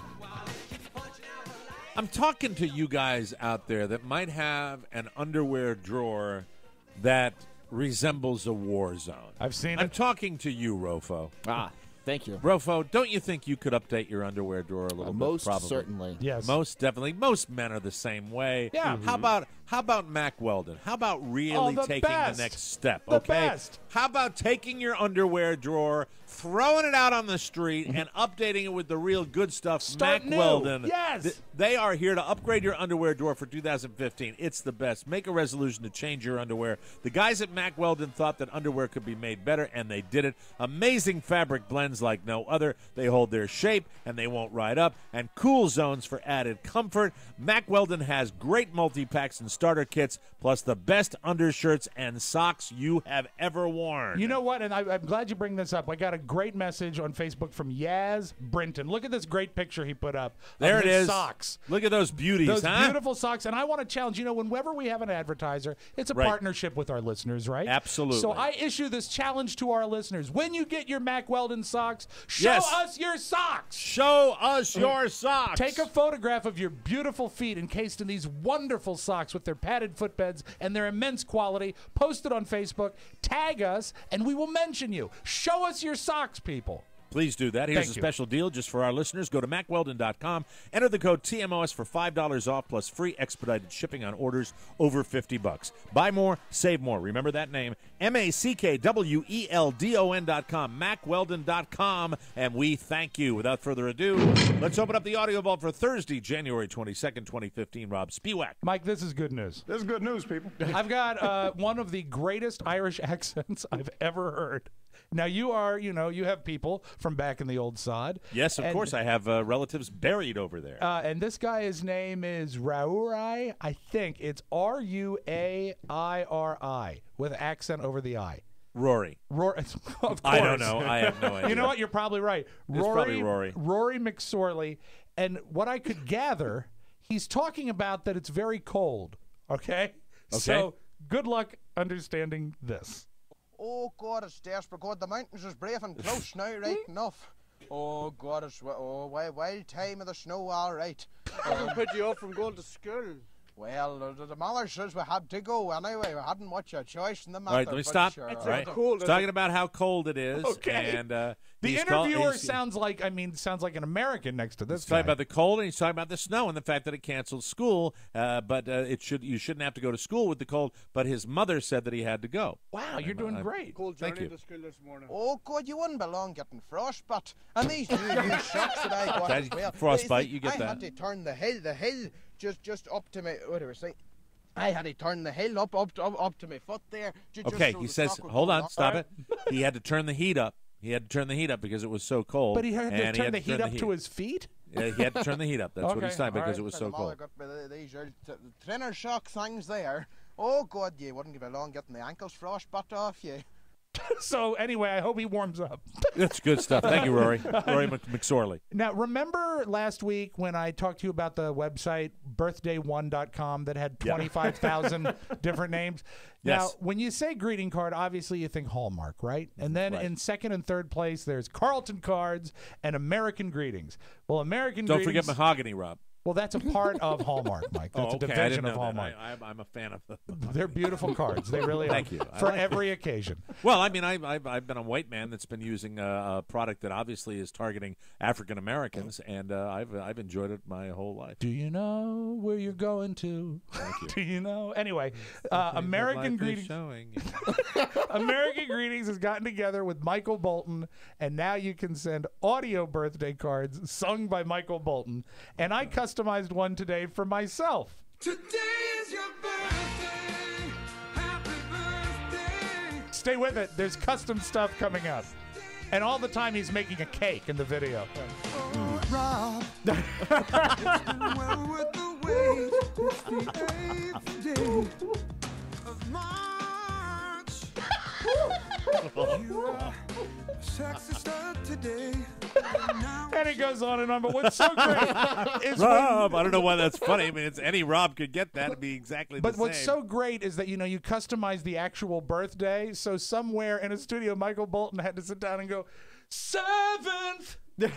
I'm talking to you guys out there that might have an underwear drawer that resembles a war zone. I've seen I'm it. talking to you, Rofo. Thank you. Rofo, don't you think you could update your underwear drawer a little bit? Most Probably. certainly. Yes. Most definitely. Most men are the same way. Yeah. How about Mac Weldon? How about really the taking best. the next step? The Okay. best. How about taking your underwear drawer, throwing it out on the street, and updating it with the real good stuff? Start Mac new. Weldon. Yes. They are here to upgrade your underwear drawer for 2015. It's the best. Make a resolution to change your underwear. The guys at Mac Weldon thought that underwear could be made better, and they did it. Amazing fabric blends like no other. They hold their shape, and they won't ride up. And cool zones for added comfort. Mac Weldon has great multi-packs and starter kits, plus the best undershirts and socks you have ever worn. You know what? And I'm glad you bring this up. I got a great message on Facebook from Yaz Brinton. Look at this great picture he put up. There of it his is. Socks. Look at those beauties, Those huh? beautiful socks. And I want to challenge, whenever we have an advertiser, it's a Right. partnership with our listeners, right? Absolutely. So I issue this challenge to our listeners. When you get your Mac Weldon socks, show Yes. us your socks. Show us your socks. Take a photograph of your beautiful feet encased in these wonderful socks with their padded footbeds and their immense quality. Post it on Facebook. Tag us, and we will mention you. Show us your socks, people. Please do that. Here's Thank a you. special deal just for our listeners. Go to MacWeldon.com. Enter the code TMOS for $5 off plus free expedited shipping on orders over $50. Buy more, save more. Remember that name. MacWeldon.com. MacWeldon.com. And we thank you. Without further ado, let's open up the audio vault for Thursday, January 22nd, 2015. Robb Spiewak. Mike, this is good news. This is good news, people. I've got one of the greatest Irish accents I've ever heard. Now, you have people from back in the old sod. Yes, of course. I have relatives buried over there. And this guy, his name is Raurai. I think it's Ruairi with accent over the I. Rory. Of course. I don't know. I have no idea. You know what? You're probably right. It's probably Rory. Rory McSorley. And what I could gather, he's talking about that it's very cold. Okay? So good luck understanding this. Oh, God, it's desperate. God, the mountains is brave and close now, right enough. Oh, God, it's wild time of the snow, all right. Put you off from going to school. Well, the mother says we had to go anyway. We hadn't much a choice in the matter. All right, let me stop. Sure, Right. He's talking about how cold it is. Okay. And, the he's interviewer he's sounds like an American next to this He's guy. talking about the cold, and he's talking about the snow and the fact that it canceled school. But you shouldn't have to go to school with the cold. But his mother said that he had to go. Wow, you're doing great. Cold Thank journey you. to school this morning. Oh, God, you wouldn't belong getting frostbite. And these new socks that I got as well. Frostbite, you get I that. had to turn the hill just up to my, what do I say? I had to turn the hill up to my foot there. Okay, so he the says, sock would hold go on, down. stop it. He had to turn the heat up. He had to turn the heat up because it was so cold. But he had to and turn the heat up to his feet? He had to turn the heat up. That's what he's saying because it was so cold. These trainer shock things there. Oh, God, you wouldn't give a long getting the ankles frostbite off you. So anyway, I hope he warms up. That's good stuff. Thank you, Rory. Rory McSorley. Now, remember last week when I talked to you about the website birthday1.com that had 25,000 different names? Yes. Now, when you say greeting card, obviously you think Hallmark, right? And then in second and third place, there's Carlton cards and American Greetings. Well, American Don't Greetings... forget Mahogany, Rob. Well, that's a part of Hallmark, Mike. That's a division of Hallmark. I'm a fan of them. They're beautiful cards. They really are. Thank you. For every occasion. Well, I mean, I've been a white man that's been using a product that obviously is targeting African Americans, and I've enjoyed it my whole life. Do you know where you're going to? Thank you. Do you know? Anyway, American Greetings. American Greetings has gotten together with Michael Bolton, and now you can send audio birthday cards sung by Michael Bolton. And I customized one today for myself. Today is your birthday. Happy birthday. Stay with it. There's custom stuff coming up. And all the time he's making a cake in the video. Oh, Rob. It's been well worth the wait. It's the 8th day of March. You are sexy stuff today. And it goes on and on. But what's so great is Rob. I don't know why that's funny. I mean, it's any Rob could get that. It'd be exactly the same. But what's so great is that, you know, you customize the actual birthday. So somewhere in a studio, Michael Bolton had to sit down and go, 7th, 8th,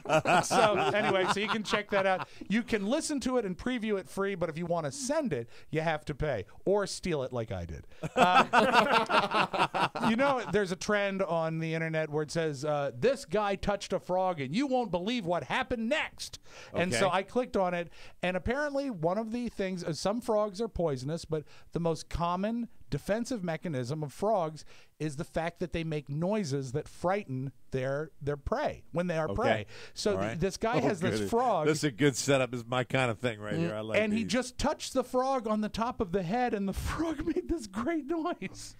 9th. So anyway, so you can check that out. You can listen to it and preview it free, but if you want to send it, you have to pay or steal it like I did. You know, there's a trend on the internet where it says, this guy touched a frog and you won't believe what happened next. And so I clicked on it, and apparently one of the things, some frogs are poisonous, but the most common defensive mechanism of frogs is the fact that they make noises that frighten their prey when they are prey. So this guy has this frog. This is a good setup. This is my kind of thing right here. I like and these. he just touched the frog on the top of the head, and the frog made this great noise.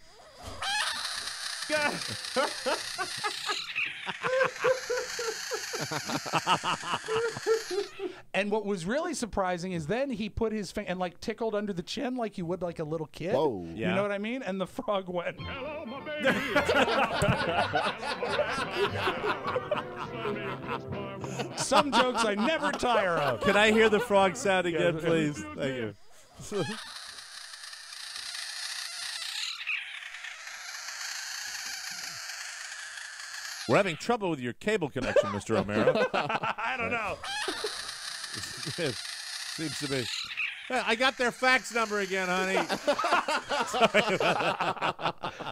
And what was really surprising is then he put his finger and like tickled under the chin like you would like a little kid. Whoa. You know what I mean? And the frog went, "Hello, my baby." Some jokes I never tire of. Can I hear the frog sound again, please? Thank you. We're having trouble with your cable connection, Mr. O'Mara. I don't know. Seems to be. I got their fax number again, honey.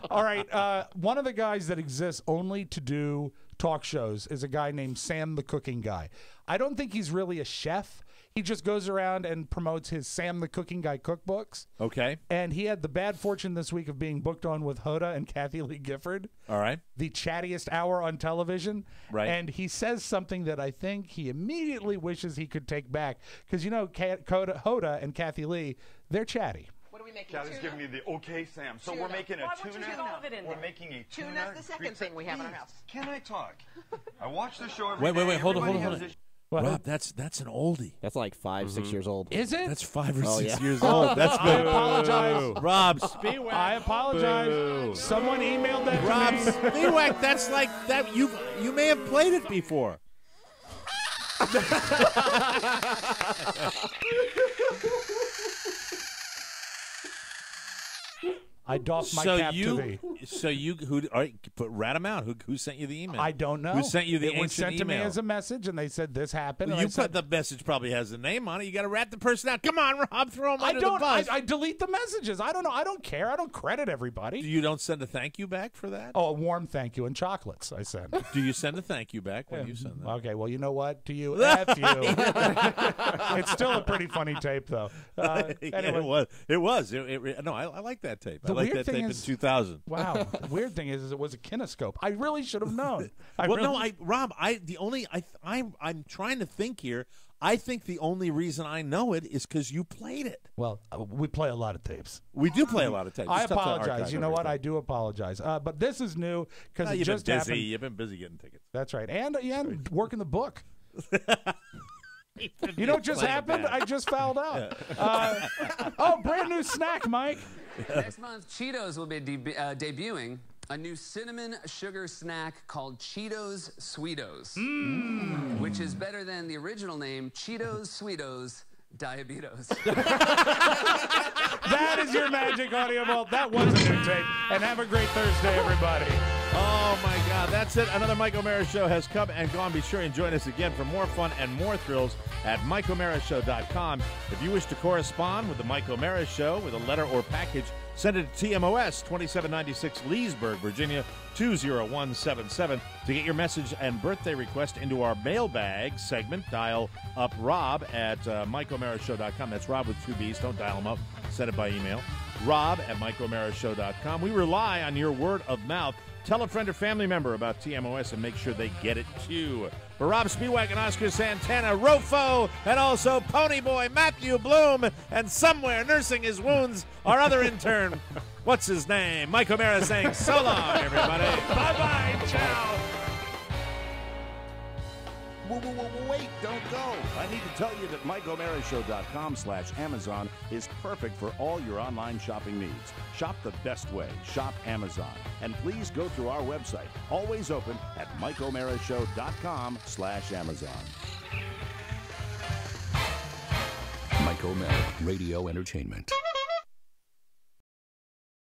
All right. One of the guys that exists only to do talk shows is a guy named Sam the Cooking Guy. I don't think he's really a chef. He just goes around and promotes his Sam the Cooking Guy cookbooks. Okay. And he had the bad fortune this week of being booked on with Hoda and Kathy Lee Gifford. All right. The chattiest hour on television. Right. And he says something that I think he immediately wishes he could take back. Because, you know, Hoda and Kathy Lee, they're chatty. What are we making? Kathy's giving me the okay, Sam. So we're making a tuna. We're making a tuna. Tuna's the second thing we have in our house. Can I talk? I watch the show every Wait, day. hold on. Everybody has this- Rob, that's an oldie. That's like 5-6 years old. Is it? That's 5 or 6 yeah. years old. That's good. I apologize. Rob Spiewak. I apologize. Boo. Someone emailed that Rob to me. Spiewak, that's like that. You may have played it before. I doff my cap to thee. So you rat him out. Who sent you the email? I don't know. Who sent you the It was ancient sent to me email? as a message, and they said this happened. Well, and you I said, put the message probably has a name on it. You got to rat the person out. Come on, Rob, throw him under the bus. I delete the messages. I don't know. I don't care. I don't credit everybody. You don't send a thank you back for that? Oh, a warm thank you and chocolates. I send. Do you send a thank you back when you send that? Okay. Well, you know what? To you, F you. It's still a pretty funny tape, though. Anyway. It was. No, I like that tape. The like weird that thing tape is- in 2000. Wow. The weird thing is it was a kinescope. I really should have known. Rob, I'm trying to think here. I think the only reason I know it is because you played it. Well, we play a lot of tapes. We do play a lot of tapes. I It's tough to apologize. archive You know what? everything. I do apologize. But this is new because it You've just been busy. happened. You've been busy getting tickets. That's right. And working the book. You know what just happened? I just fouled out. Brand new snack, Mike. Next month, Cheetos will be debuting a new cinnamon sugar snack called Cheetos Sweetos, which is better than the original name, Cheetos Sweetos Diabetes. That is your magic audio vault. That was a new tape. And have a great Thursday, everybody. Oh, my God. That's it. Another Mike O'Mara Show has come and gone. Be sure and join us again for more fun and more thrills at MikeO'MaraShow.com. If you wish to correspond with the Mike O'Mara Show with a letter or package, send it to TMOS, 2796 Leesburg, Virginia, 20177. To get your message and birthday request into our mailbag segment, dial up Rob at MikeO'MaraShow.com. That's Rob with 2 B's. Don't dial him up. Send it by email. Rob at MikeO'MaraShow.com. We rely on your word of mouth. Tell a friend or family member about TMOS and make sure they get it too. For Rob Spiewak and Oscar Santana, Rofo, and also Ponyboy Matthew Bloom, and somewhere nursing his wounds, our other intern. What's his name? Mike O'Mara saying so long, everybody. Bye-bye. Ciao. Wait, don't go. I need to tell you that MikeO'MaraShow.com/Amazon is perfect for all your online shopping needs. Shop the best way. Shop Amazon. And please go through our website, always open at MikeO'MaraShow.com/Amazon. Mike O'Mara, Radio Entertainment.